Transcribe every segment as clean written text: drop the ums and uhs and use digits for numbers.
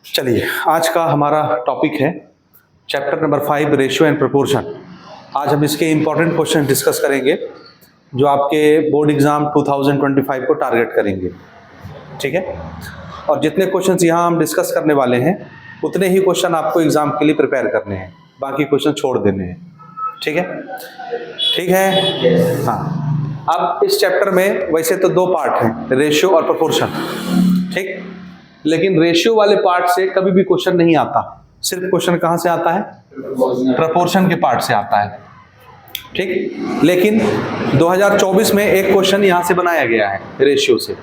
चलिए, आज का हमारा टॉपिक है chapter number 5 ratio and proportion. आज हम इसके इम्पॉर्टेंट क्वेश्चन डिस्कस करेंगे जो आपके बोर्ड एग्जाम 2025 को टारगेट करेंगे। ठीक है, और जितने क्वेश्चंस यहाँ हम डिस्कस करने वाले हैं उतने ही क्वेश्चन आपको एग्जाम के लिए प्रिपेयर करने हैं, बाकी क्वेश्चन छोड़ देने हैं। ठीक है, ठीक है। हाँ, अब इस चैप्टर में वैसे तो दो पार्ट हैं, रेशियो और प्रोपोर्शन। ठीक, लेकिन रेशियो वाले पार्ट से कभी भी क्वेश्चन नहीं आता। सिर्फ क्वेश्चन कहां से आता है? प्रोपोर्शन के पार्ट से आता है। ठीक, लेकिन 2024 में एक क्वेश्चन यहां से बनाया गया है रेशियो से,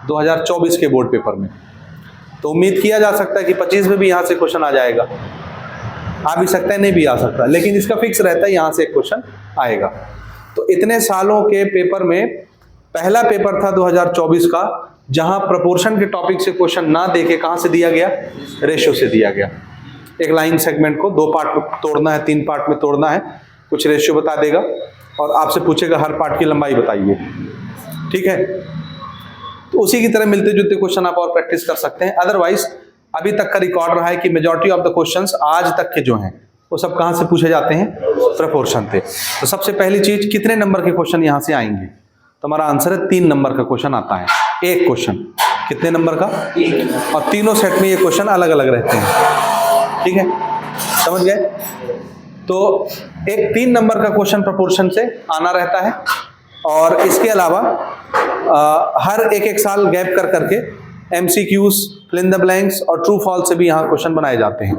2024 के बोर्ड पेपर में। तो उम्मीद किया जा सकता है कि 25 में भी यहां से क्वेश्चन आ जाएगा। आ भी सकता है, नहीं भी आ सकता, लेकिन इसका फिक्स रहता है यहां से एक क्वेश्चन आएगा। तो इतने सालों के पेपर में पहला पेपर था 2024 का जहां प्रोपोर्शन के टॉपिक से क्वेश्चन ना देके कहां से दिया गया? रेशियो से दिया गया। एक लाइन सेगमेंट को दो पार्ट में तोड़ना है, 3 पार्ट में तोड़ना है, कुछ रेशियो बता देगा और आपसे पूछेगा हर पार्ट की लंबाई बताइए। ठीक है, तो उसी की तरह मिलते जुलते क्वेश्चन आप और प्रैक्टिस कर सकते हैं। अदरवाइज अभी तक का रिकॉर्ड रहा है कि मेजॉरिटी ऑफ द क्वेश्चंस आज तक के जो हैं वो सब कहां से पूछे जाते हैं? प्रोपोर्शन से। तो सबसे पहली चीज, कितने नंबर के क्वेश्चन यहां से आएंगे? तो हमारा आंसर है 3 नंबर का क्वेश्चन आता है। एक क्वेश्चन कितने नंबर का? और तीनों सेट में ये क्वेश्चन अलग अलग रहते हैं। ठीक है, समझ गए? तो एक 3 नंबर का क्वेश्चन प्रोपोर्शन से आना रहता है और इसके अलावा हर एक साल गैप कर करके MCQs, fill in the blanks और ट्रू फॉल्स से भी यहाँ क्वेश्चन बनाए जाते हैं,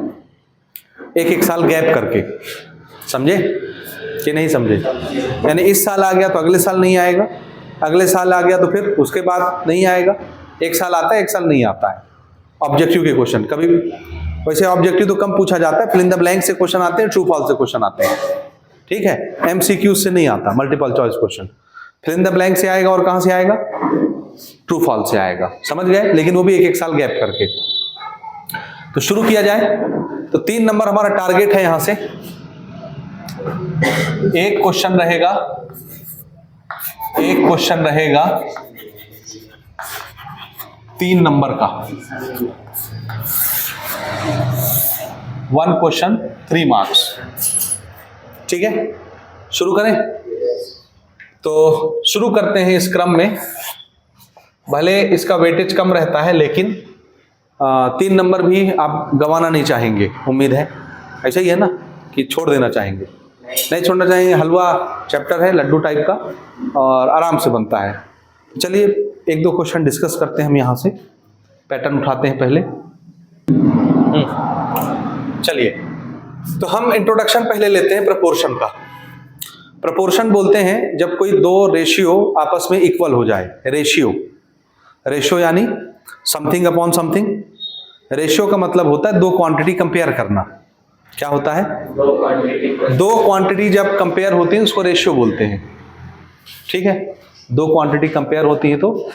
एक साल गैप करके। समझे कि नहीं समझे? यानी इस साल आ गया तो अगले साल नहीं आएगा, अगले साल आ गया तो फिर उसके बाद नहीं आएगा। एक साल आता है, एक साल नहीं आता है। ऑब्जेक्टिव के क्वेश्चन कभी भी, वैसे ऑब्जेक्टिव तो कम पूछा जाता है, फिल इन द ब्लैंक से क्वेश्चन आते हैं, ट्रू फॉल्स से क्वेश्चन आते हैं। ठीक है, MCQ से नहीं आता, multiple choice question fill in the blank से आएगा और कहां से आएगा? ट्रू फॉल्स से आएगा। समझ गए? लेकिन वो भी एक साल गैप करके। तो शुरू किया जाए। तो 3 नंबर हमारा टारगेट है यहां से। एक क्वेश्चन रहेगा 3 नंबर का, 1 क्वेश्चन 3 मार्क्स। ठीक है, शुरू करें? तो शुरू करते हैं इस क्रम में। भले इसका वेटेज कम रहता है लेकिन 3 नंबर भी आप गंवाना नहीं चाहेंगे, उम्मीद है। ऐसा ही है ना कि छोड़ देना चाहेंगे? नहीं छोड़ना चाहेंगे। हलवा चैप्टर है, लड्डू टाइप का, और आराम से बनता है। चलिए 1-2 क्वेश्चन डिस्कस करते हैं हम यहाँ से। पैटर्न उठाते हैं पहले। चलिए, तो हम इंट्रोडक्शन पहले लेते हैं प्रोपोर्शन का। प्रोपोर्शन बोलते हैं जब कोई 2 रेशियो आपस में इक्वल हो जाए। रेशियो यानी समथिंग अपॉन समथिंग। रेशियो का मतलब होता है 2 क्वांटिटी कंपेयर करना। क्या होता है? 2 क्वांटिटी जब कंपेयर होती हैं उसको रेशियो बोलते हैं। ठीक है, 2 क्वांटिटी कंपेयर होती हैं तो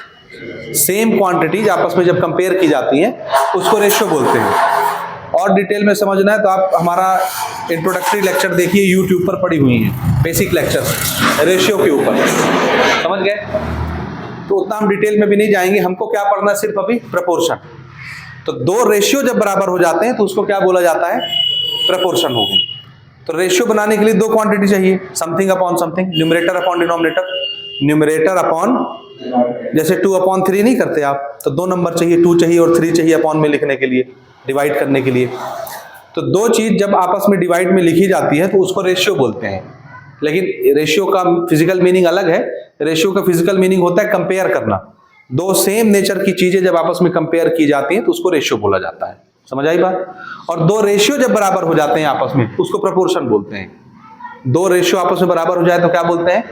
सेम क्वांटिटीज आपस में जब कंपेयर की जाती हैं उसको रेशियो बोलते हैं। और डिटेल में समझना है तो आप हमारा इंट्रोडक्टरी लेक्चर देखिए, यूट्यूब पर पड़ी हुई है, बेसिक लेक्चर रेशियो के ऊपर। समझ गए? तो उतना हम डिटेल में भी नहीं जाएंगे। हमको क्या पढ़ना है? सिर्फ अभी प्रोपोर्शन। तो 2 रेशियो जब बराबर हो जाते हैं तो उसको क्या बोला जाता है? प्रोपोर्शन हो गई। तो रेशियो बनाने के लिए 2 क्वांटिटी चाहिए, something upon something, numerator upon denominator. Numerator upon, जैसे 2/3 नहीं करते आप, तो 2 नंबर चाहिए, 2 चाहिए और 3 चाहिए अपॉन में लिखने के लिए, डिवाइड करने के लिए। तो 2 चीज जब आपस में डिवाइड में लिखी जाती है तो उसको रेशियो बोलते हैं। लेकिन रेशियो का फिजिकल मीनिंग अलग है। रेशियो का फिजिकल मीनिंग होता है कंपेयर करना। 2 सेम नेचर की चीजें जब आपस में कंपेयर की जाती हैं तो उसको रेशियो बोला जाता है। समझ आई बात? और 2 रेशियो जब बराबर हो जाते हैं आपस में उसको प्रोपोर्शन बोलते हैं। 2 रेशियो आपस में बराबर हो जाए तो क्या बोलते हैं?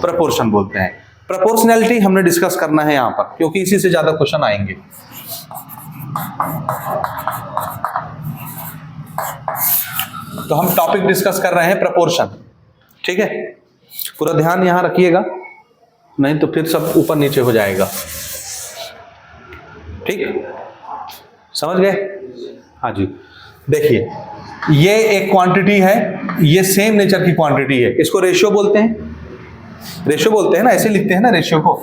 प्रोपोर्शन बोलते हैं। प्रोपोर्शनैलिटी हमने डिस्कस करना है यहां पर, क्योंकि इसी से ज्यादा क्वेश्चन आएंगे। तो हम टॉपिक डिस्कस कर रहे हैं प्रोपोर्शन। ठीक है, पूरा ध्यान यहां रखिएगा, नहीं तो फिर सब ऊपर नीचे हो जाएगा। ठीक, समझ गए? हाँ जी। देखिए, ये एक क्वांटिटी है, ये सेम नेचर की क्वांटिटी है, इसको रेशियो बोलते हैं। रेशियो बोलते हैं ना, ऐसे लिखते हैं ना रेशियो को।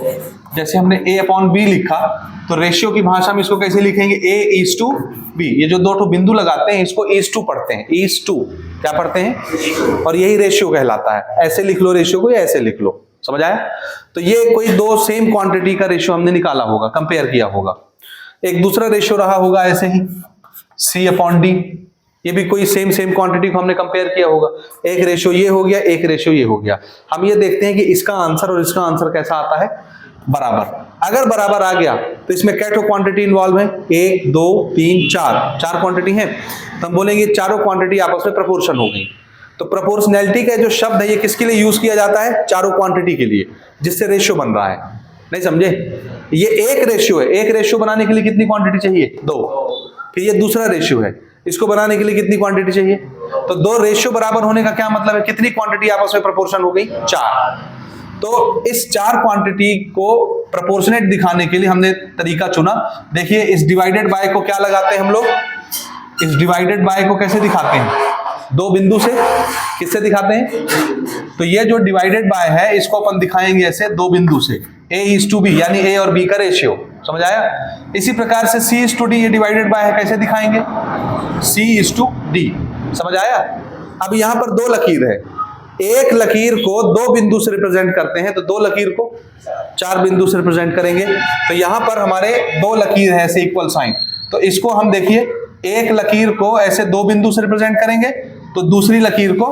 जैसे हमने a अपॉन बी लिखा, तो रेशियो की भाषा में इसको कैसे लिखेंगे, a:b। ये जो दो ठो बिंदु लगाते हैं इसको a:2 पढ़ते हैं, a:2 क्या पढ़ते हैं, और यही रेशियो कहलाता है। ऐसे लिख लो रेशियो को या ऐसे लिख लो, समझ आया। तो ये कोई दो सेम क्वांटिटी का रेशियो हमने निकाला होगा, कंपेयर किया होगा। एक दूसरा रेशियो रहा होगा ऐसे ही c अपॉन d, ये भी कोई सेम क्वांटिटी को हमने कंपेयर किया होगा। एक रेशियो ये हो गया, एक रेशियो ये हो गया। हम ये देखते हैं कि इसका आंसर और इसका आंसर कैसा आता है, बराबर। अगर बराबर आ गया तो इसमें क्या क्वांटिटी इन्वॉल्व है, 1 2 3 4 क्वांटिटी है, तो हम बोलेंगे चारों क्वांटिटी आपस में प्रोपोर्शन हो गई। तो प्रोपोर्शनैलिटी का जो शब्द है ये किसके लिए यूज किया जाता है, चारों क्वांटिटी के लिए, जिससे रेशियो बन रहा है। नहीं समझे, ये एक रेशियो है, एक रेशियो बनाने के लिए कितनी क्वांटिटी चाहिए, 2। फिर ये दूसरा रेशियो है, इसको बनाने के लिए कितनी क्वांटिटी चाहिए, तो 2 रेशियो बराबर होने का क्या मतलब है, कितनी क्वांटिटी आपस में प्रोपोर्शन हो गई, 4। तो इस 4 क्वांटिटी को प्रोपोर्शनेट दिखाने के लिए हमने तरीका चुना। देखिए इस डिवाइडेड बाय को क्या लगाते हैं हम लोग, इस डिवाइडेड बाय को कैसे दिखाते हैं, 2 बिंदु से। किससे दिखाते हैं, तो ये जो डिवाइडेड बाय है इसको अपन दिखाएंगे ऐसे 2 बिंदु से, a:b, यानी a और b का रेशियो, समझ आया। इसी प्रकार से c:d ये डिवाइडेड बाय है, कैसे दिखाएंगे, c:d, समझ आया। अब यहां पर 2 लकीर है, एक लकीर को 2 बिंदु से रिप्रेजेंट करते हैं, तो 2 लकीर को 4 बिंदु से रिप्रेजेंट करेंगे। तो यहां पर हमारे 2 लकीर है ऐसे इक्वल साइन, तो इसको हम देखिए एक लकीर को ऐसे 2 बिंदु से रिप्रेजेंट करेंगे, तो दूसरी लकीर को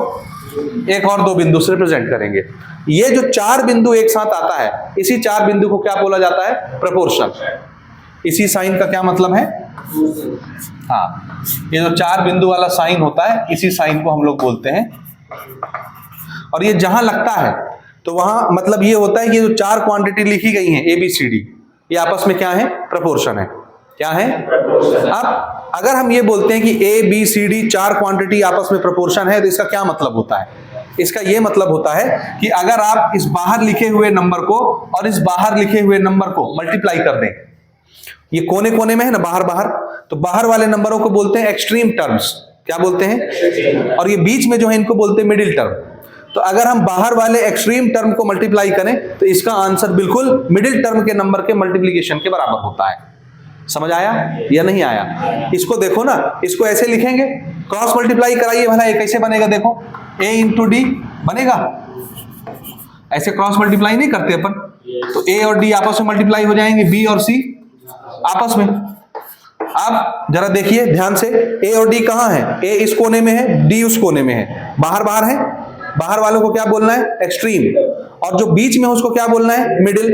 एक और 2 बिंदु से रिप्रेजेंट करेंगे। ये जो 4 बिंदु एक साथ आता है, इसी 4 बिंदु को क्या बोला जाता है, प्रोपोर्शन। इसी साइन का क्या मतलब है, हाँ, ये जो 4 बिंदु वाला साइन होता है इसी साइन को हम लोग बोलते हैं। और ये जहां लगता है तो वहां मतलब ये होता है कि जो 4 क्वांटिटी लिखी गई हैं ABCD, ये आपस में क्या है, प्रोपोर्शन है। क्या है, अब अगर हम ये बोलते हैं कि ABCD 4 क्वांटिटी आपस में प्रोपोर्शन है, तो इसका क्या मतलब होता है, इसका ये मतलब होता है कि अगर आप इस बाहर लिखे हुए नंबर को और इस बाहर लिखे हुए नंबर को मल्टीप्लाई कर दें, ये कोने कोने में है ना, बाहर, तो बाहर वाले नंबरों को बोलते हैं एक्सट्रीम टर्म्स, क्या बोलते हैं, और ये बीच में जो है इनको बोलते हैं मिडिल टर्म। तो अगर हम बाहर वाले एक्सट्रीम टर्म को मल्टीप्लाई करें तो इसका आंसर बिल्कुल मिडिल टर्म के नंबर के मल्टीप्लीकेशन के बराबर होता है। समझ आया या नहीं आया, इसको देखो ना, इसको ऐसे लिखेंगे, क्रॉस मल्टीप्लाई कराइए भला, ये कैसे बनेगा, देखो a:d बनेगा, ऐसे क्रॉस मल्टीप्लाई नहीं करते अपन, तो a और d आपस में मल्टीप्लाई हो जाएंगे, b और c आपस में। अब जरा देखिए ध्यान से, a और d कहां है, a इस कोने में है, d उस कोने में है, बाहर है, बाहर वालों को क्या बोलना है, एक्सट्रीम, और जो बीच में है उसको क्या बोलना है, मिडिल।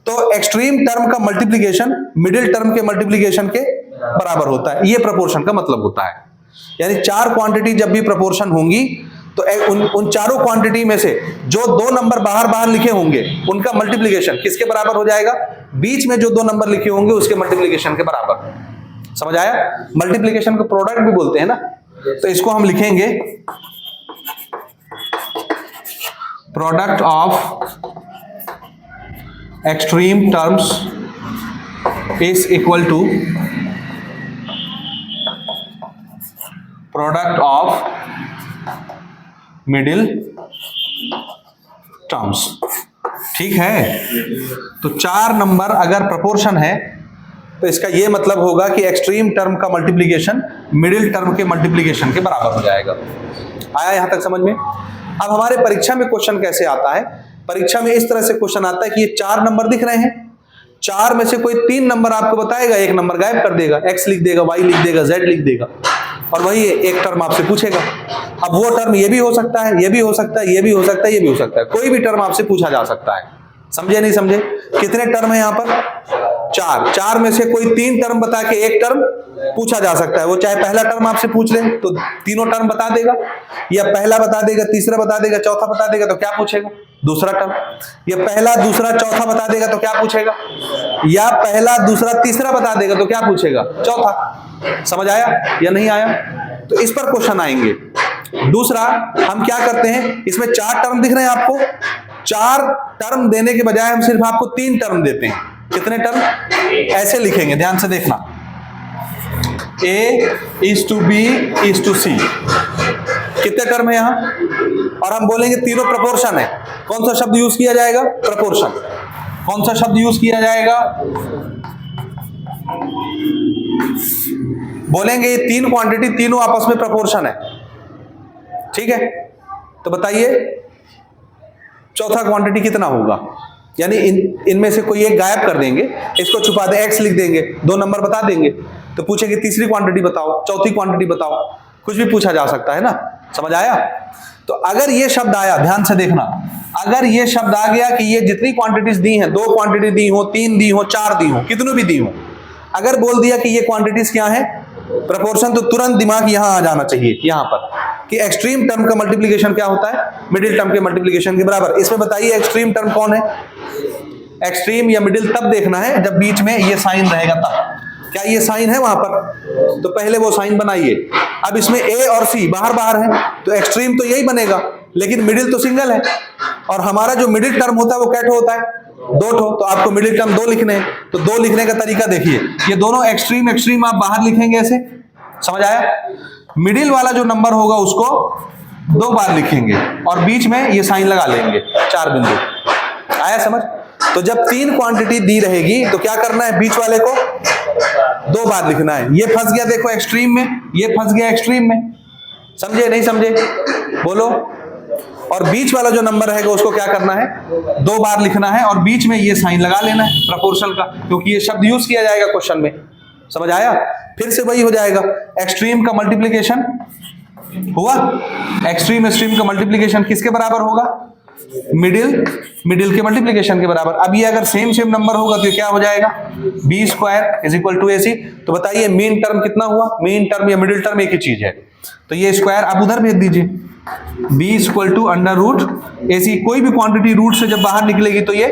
तो एक्सट्रीम टर्म का मल्टीप्लिकेशन मिडिल टर्म के मल्टीप्लिकेशन के बराबर होता है, ये प्रोपोर्शन का मतलब होता है। यानी 4 क्वांटिटी जब भी प्रोपोर्शन होंगी तो उन चारों क्वांटिटी में से जो 2 नंबर बाहर लिखे होंगे उनका मल्टीप्लिकेशन किसके बराबर हो जाएगा, बीच में जो 2 नंबर लिखे होंगे उसके मल्टीप्लिकेशन के बराबर। समझ आया, मल्टीप्लिकेशन को प्रोडक्ट भी बोलते हैं ना। तो इसको हम लिखेंगे product of extreme terms is equal to product of middle terms. ठीक है, तो 4 नंबर अगर प्रोपोर्शन है तो इसका यह मतलब होगा कि एक्सट्रीम टर्म का मल्टीप्लिकेशन मिडिल टर्म के मल्टीप्लिकेशन के बराबर हो जाएगा। आया यहां तक समझ में। अब हमारे परीक्षा में क्वेश्चन कैसे आता है, परीक्षा में इस तरह से क्वेश्चन आता है कि ये 4 नंबर दिख रहे हैं, 4 में से कोई 3 नंबर आपको बताएगा, 1 नंबर गायब कर देगा, x लिख देगा, y लिख देगा, z लिख देगा, और वही एक टर्म आपसे पूछेगा। अब वो टर्म ये भी हो सकता है, ये भी हो सकता है, ये भी हो सकता है, ये भी हो सकता है, कोई भी टर्म आपसे पूछा जा सकता है। समझे नहीं समझे, कितने टर्म है यहाँ पर, 4 में से कोई 3 टर्म बता के एक टर्म पूछा जा सकता है। वो चाहे पहला टर्म आपसे पूछ ले तो तीनों टर्म बता देगा, या पहला बता देगा, तीसरा बता देगा, चौथा बता देगा, तो क्या पूछेगा, दूसरा टर्म। या पहला दूसरा चौथा बता देगा तो क्या पूछेगा, या पहला दूसरा तीसरा बता देगा तो क्या पूछेगा, चौथा। समझ आया या नहीं आया, तो इस पर क्वेश्चन आएंगे। दूसरा हम क्या करते हैं, इसमें 4 टर्म दिख रहे हैं आपको, 4 टर्म देने के बजाय हम सिर्फ आपको 3 टर्म देते हैं। कितने टर्म, ऐसे लिखेंगे, ध्यान से देखना, A:b C। कितने टर्म है यहां, और हम बोलेंगे तीनों प्रोपोर्शन है। कौन सा शब्द यूज किया जाएगा, प्रोपोर्शन। कौन सा शब्द यूज किया जाएगा? बोलेंगे ये तीन क्वांटिटी तीनों आपस में प्रोपोर्शन है, ठीक है, तो बताइए चौथा क्वांटिटी कितना होगा? यानी इनमें से कोई एक गायब कर देंगे, इसको छुपा दे, एक्स लिख देंगे, दो नंबर बता देंगे, तो पूछेंगे तीसरी क्वांटिटी बताओ, चौथी क्वांटिटी बताओ, कुछ भी पूछा जा सकता है ना, समझ आया? तो अगर ये शब्द आया, ध्यान से देखना, अगर ये शब्द आ गया कि ये जितनी क्वांटिटीज दी हैं, दो क्वांटिटी दी हो, तीन दी हो, चार दी हो, कितनी भी दी हो, अगर बोल दिया कि ये क्वांटिटीज क्या है, प्रोपोर्शन, तो तुरंत दिमाग यहां आ जाना चाहिए, यहां पर, कि एक्सट्रीम टर्म का मल्टीप्लिकेशन क्या होता है? मिडिल टर्म के मल्टीप्लिकेशन के बराबर। इसमें बताइए एक्सट्रीम टर्म कौन है? एक्सट्रीम या मिडिल तब देखना है जब बीच में ये साइन रहेगा तब। क्या ये साइन है वहां पर? तो पहले वो साइन बनाइए। अब इसमें ए और सी बाहर बाहर है, तो एक्सट्रीम तो यही बनेगा, लेकिन मिडिल तो सिंगल है, और हमारा जो मिडिल टर्म होता है वो कैट होता है, दो ठो, तो आपको मिडिल टर्म दो लिखने हैं। तो दो लिखने का तरीका देखिए, ये दोनों एक्सट्रीम एक्सट्रीम आप बाहर लिखेंगे ऐसे, समझ आया? मिडिल वाला जो नंबर होगा उसको दो बार लिखेंगे और बीच में ये साइन लगा लेंगे, चार बिंदु। आया समझ? तो जब तीन क्वांटिटी दी रहेगी तो क्या करना है? बीच वाले को दो बार लिखना है। ये फंस गया देखो एक्सट्रीम में, ये फंस गया एक्सट्रीम में, समझे नहीं समझे? बोलो। और बीच वाला जो नंबर रहेगा उसको क्या करना है? दो बार लिखना है और बीच में ये साइन लगा लेना है प्रोपोर्शनल का, क्योंकि ये शब्द यूज किया जाएगा क्वेश्चन में, समझ आया? फिर से वही हो जाएगा, एक्सट्रीम का मल्टीप्लिकेशन हुआ, एक्सट्रीम एक्सट्रीम का मल्टीप्लिकेशन किसके बराबर होगा? मिडिल के मल्टीप्लिकेशन के बराबर। अब ये अगर सेम सेम नंबर होगा तो क्या हो जाएगा? B square is equal to AC। तो बताइए मीन टर्म कितना हुआ? मीन टर्म या मिडिल टर्म एक ही चीज है, तो ये स्क्वायर आप उधर भेज दीजिए, b equal to under root AC। कोई भी क्वांटिटी रूट से जब बाहर निकलेगी तो ये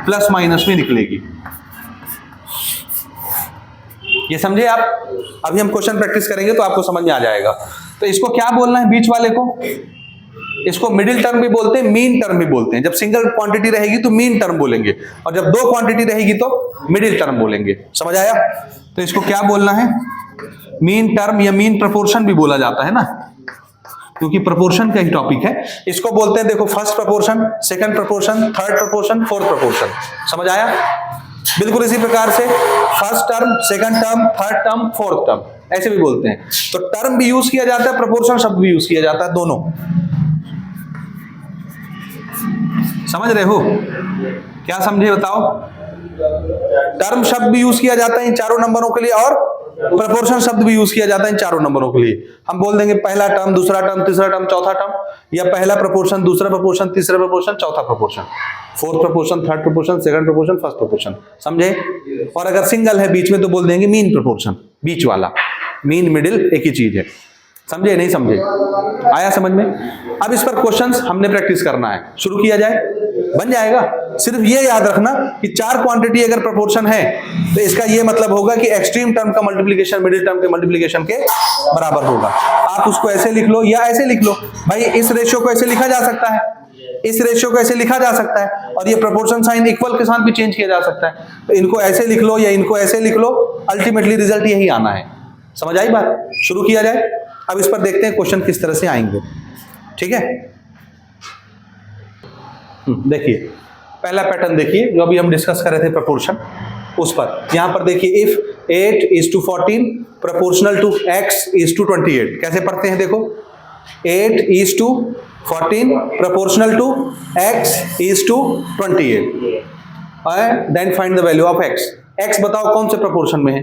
प्लस माइनस में निकलेगी। ये समझे आप? अभी हम क्वेश्चन प्रैक्टिस करेंगे तो आपको समझ में आ जाएगा। तो इसको क्या बोलना है बीच वाले को? इसको मिडिल टर्म भी बोलते हैं, मीन टर्म भी बोलते हैं। जब सिंगल क्वांटिटी रहेगी तो मीन टर्म बोलेंगे, और जब दो क्वांटिटी रहेगी तो मिडिल टर्म बोलेंगे, समझ आया? तो इसको क्या बोलना है? मीन टर्म या मीन प्रोपोर्शन भी बोला जाता है ना, क्योंकि प्रोपोर्शन का ही टॉपिक है। इसको बोलते हैं देखो first proportion, second proportion, third proportion, fourth proportion, समझ आया? बिल्कुल इसी प्रकार से first term, second term, third term, fourth term, ऐसे भी बोलते हैं। तो टर्म भी यूज किया जाता है, प्रोपोर्शन शब्द भी यूज किया जाता है, दोनों। समझ रहे हो? क्या समझे बताओ? टर्म शब्द भी यूज किया जाता है इन चारों नंबरों के लिए, और प्रोपोर्शन शब्द भी यूज किया जाता है इन चारों नंबरों के लिए। हम बोल देंगे पहला टर्म, दूसरा टर्म, तीसरा टर्म, चौथा टर्म, या पहला प्रोपोर्शन, दूसरा प्रोपोर्शन, तीसरा प्रोपोर्शन, चौथा proportion, fourth proportion, third proportion, second proportion, first proportion, समझे? और अगर सिंगल है बीच में तो बोल देंगे मीन प्रोपोर्शन, बीच वाला। मीन मिडिल एक ही चीज है, समझे नहीं समझे? आया समझ में? अब इस पर क्वेश्चंस हमने प्रैक्टिस करना है, शुरू किया जाए? बन जाएगा। सिर्फ ये याद रखना कि चार क्वांटिटी अगर प्रोपोर्शन है तो इसका ये मतलब होगा कि एक्सट्रीम टर्म का मल्टीप्लिकेशन मिडिल टर्म के मल्टीप्लिकेशन के बराबर होगा। आप उसको ऐसे लिख लो या ऐसे लिख लो, भाई इस रेशियो को ऐसे लिखा जा सकता है, इस रेशियो को ऐसे लिखा जा सकता है, और ये प्रोपोर्शन साइन इक्वल के साथ भी चेंज किया जा सकता है। तो इनको ऐसे लिख लो या इनको ऐसे लिख लो, अल्टीमेटली रिजल्ट यही आना है। समझ आई बात? शुरू किया जाए। अब इस पर देखते हैं क्वेश्चन किस तरह से आएंगे, ठीक है? देखिए पहला पैटर्न देखिए जो अभी हम डिस्कस कर रहे थे प्रोपोर्शन, उस पर यहां पर देखिए, इफ 8:14 प्रोपोर्शनल टू x:28, कैसे पढ़ते हैं देखो, 8:14 proportional to x:28, then find the value of x। x बताओ कौन से प्रोपोर्शन में है?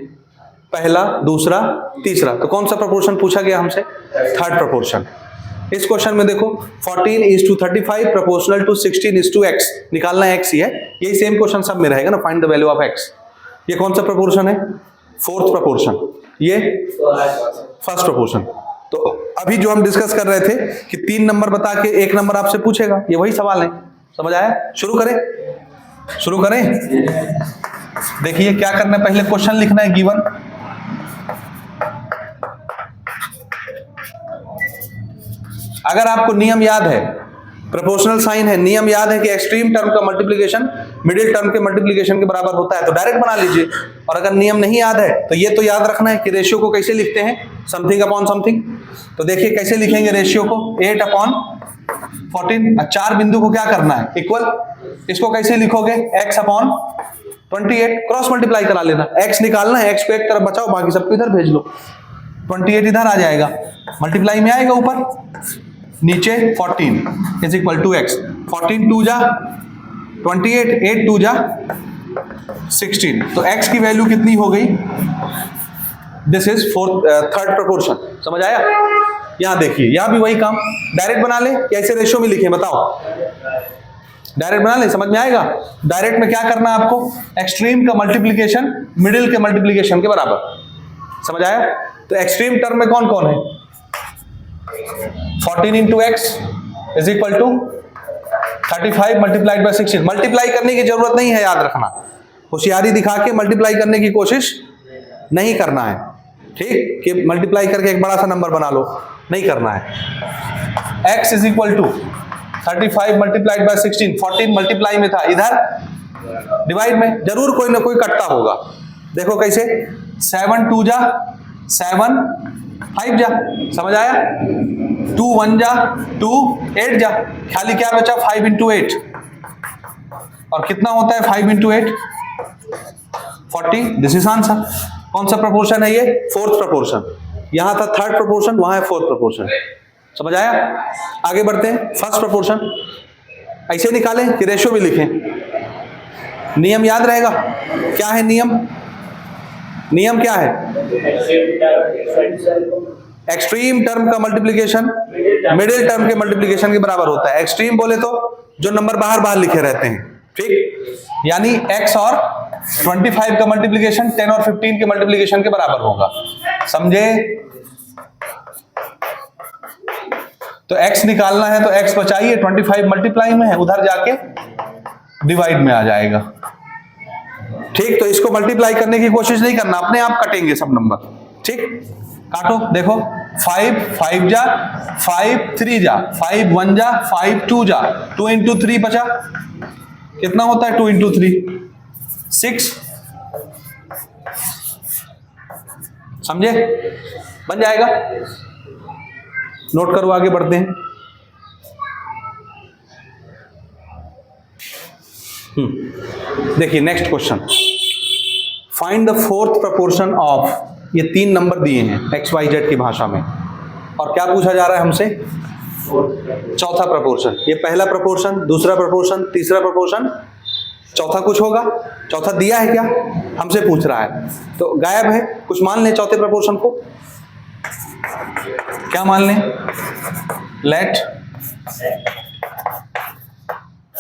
पहला, दूसरा, तीसरा, तो कौन सा प्रोपोर्शन पूछा गया हमसे? Third proportion. इस क्वेश्चन में देखो 14:35 प्रोपोर्शनल टू 16:x, निकालना x ही है, यही सेम क्वेश्चन सब में रहेगा ना, find the value of x। ये कौन सा प्रोपोर्शन है? फोर्थ प्रोपोर्शन, ये फर्स्ट प्रोपोर्शन। तो अभी जो हम डिस्कस कर रहे थे कि तीन नंबर बता के एक नंबर आपसे पूछेगा, ये वही सवाल है, समझ आया? शुरू करें? शुरू करें। देखिए क्या करना है, पहले क्वेश्चन लिखना है गिवन, अगर आपको नियम याद है, प्रोपोर्शनल साइन है, नियम याद है कि एक्सट्रीम टर्म का मल्टीप्लिकेशन मिडिल टर्म के मल्टीप्लिकेशन के बराबर होता है, तो डायरेक्ट बना लीजिए। और अगर नियम नहीं याद है तो ये तो याद रखना है कि रेशियो को कैसे लिखते हैं, समथिंग अपॉन समथिंग। तो देखिए कैसे लिखेंगे रेशियो को, 8/4 14। 4 बिंदु को क्या करना है, इक्वल। इसको कैसे लिखोगे, x अपॉन 28, क्रॉस मल्टीप्लाई करा लेना, x निकालना है, x को एक तरफ बचाओ, बाकी सबको इधर भेज लो। 28 इधर आ जाएगा, मल्टीप्लाई में आएगा ऊपर, नीचे 14 इज इक्वल टू x। 14 2 जा 28, 8 2 जा 16, तो x की वैल्यू कितनी हो गई, दिस इज थर्ड प्रोपोर्शन। समझ आया? यहां देखिए, यहां भी वही काम, डायरेक्ट बना ले या ऐसे रेशियो में लिखे, बताओ। डायरेक्ट बना ले, समझ में आएगा। डायरेक्ट में क्या करना है आपको, एक्सट्रीम का मल्टीप्लीकेशन मिडिल के मल्टीप्लीकेशन के बराबर। समझ आया? तो एक्सट्रीम टर्म में कौन कौन है, 14 into x is equal to 35 multiplied by 16। Multiply करने की जरूरत नहीं है, याद रखना, होशियारी दिखा के मल्टीप्लाई करने की कोशिश नहीं करना है, ठीक, कि मल्टीप्लाई करके एक बड़ा सा नंबर बना लो, नहीं करना है। x is equal to 35 multiplied by 16, 14 multiply में था, इधर डिवाइड में, जरूर कोई ना कोई कटता होगा। देखो कैसे, 7 2 जा 7, 5 जा, समझ आया, 2 1 जा 2, 8 जा, खाली क्या बचा, 5 इंटू 8, और कितना होता है 5 इंटू 8, 40। This is answer. कौन सा प्रोपोर्शन है ये, फोर्थ प्रोपोर्शन। यहां था थर्ड प्रोपोर्शन, वहां है फोर्थ प्रोपोर्शन। समझ आया? आगे बढ़ते हैं, फर्स्ट प्रोपोर्शन ऐसे निकालें कि रेशियो भी लिखें। नियम याद रहेगा, क्या है नियम, नियम क्या है, एक्सट्रीम टर्म का मल्टीप्लीकेशन मिडिल टर्म के मल्टीप्लीकेशन के बराबर होता है। एक्सट्रीम बोले तो जो नंबर बाहर बाहर लिखे रहते हैं, ठीक, यानी x और 25 का मल्टीप्लीकेशन 10 और 15 के मल्टीप्लीकेशन के बराबर होगा। समझे? तो x निकालना है तो x बचाइए, 25 मल्टीप्लाई में है, उधर जाके डिवाइड में आ जाएगा, ठीक। तो इसको मल्टीप्लाई करने की कोशिश नहीं करना, अपने आप कटेंगे सब नंबर, ठीक। काटो, देखो 5 5 जा 5 3 जा 5 1 जा 5 2 जा 2 इंटू 3 बचा, कितना होता है 2 इंटू 3 6। समझे? बन जाएगा, नोट करो, आगे बढ़ते हैं। देखिए next question, find the fourth proportion of, ये 3 नंबर दिए हैं XYZ की भाषा में, और क्या पूछा जा रहा है हमसे, चौथा प्रोपोर्शन। ये पहला प्रोपोर्शन, दूसरा प्रोपोर्शन, तीसरा प्रोपोर्शन, चौथा कुछ होगा, चौथा दिया है क्या, हमसे पूछ रहा है, तो गायब है। कुछ मान लें चौथे प्रोपोर्शन को, क्या मान लें, लेट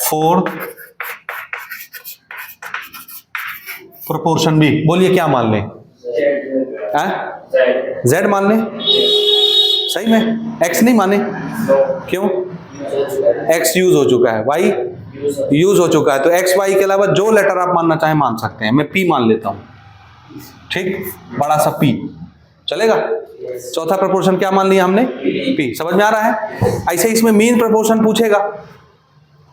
फोर्थ प्रोपोर्शन बी, बोलिए क्या मान लें, Z मान लें, सही में, X नहीं माने, क्यों, X यूज हो चुका है, Y यूज हो चुका है, तो X Y के अलावा जो लेटर आप मानना चाहें मान सकते हैं। मैं P मान लेता हूं, ठीक, बड़ा सा P चलेगा। चौथा प्रोपोर्शन क्या मान लिया हमने, P। समझ में आ रहा है? ऐसे इसमें मीन प्रोपोर्शन पूछेगा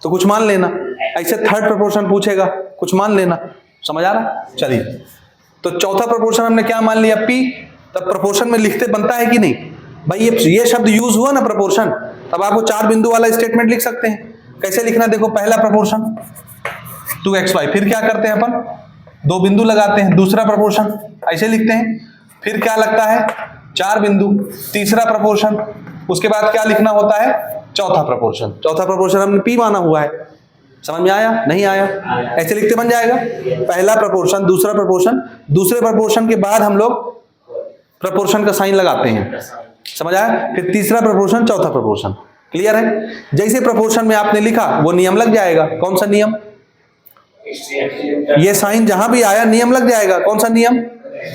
तो कुछ मान लेना, ऐसे थर्ड प्रोपोर्शन पूछेगा कुछ मान लेना। समझ आ रहा है? चलिए, तो चौथा प्रोपोर्शन हमने क्या मान लिया, P। तब प्रोपोर्शन में लिखते बनता है कि नहीं भाई, ये शब्द यूज हुआ ना प्रोपोर्शन, तब आपको 4 बिंदु वाला स्टेटमेंट लिख सकते हैं। कैसे लिखना, देखो पहला प्रोपोर्शन 2xy, फिर क्या करते हैं अपन, 2 बिंदु लगाते हैं, दूसरा प्रोपोर्शन ऐसे लिखते हैं, फिर क्या लगता है 4 बिंदु, तीसरा प्रोपोर्शन, उसके बाद क्या लिखना होता है, चौथा प्रोपोर्शन। चौथा प्रोपोर्शन हमने P माना हुआ है। समझ में आया, नहीं आया? ऐसे लिखते बन जाएगा, पहला प्रोपोर्शन, दूसरा प्रोपोर्शन, दूसरे प्रोपोर्शन के बाद हम लोग प्रोपोर्शन का साइन लगाते हैं। समझ आया? फिर तीसरा प्रोपोर्शन, चौथा प्रोपोर्शन। क्लियर है? जैसे प्रोपोर्शन में आपने लिखा वो नियम लग जाएगा। कौन सा नियम, ये साइन जहां भी आया नियम लग जाएगा। कौन सा नियम,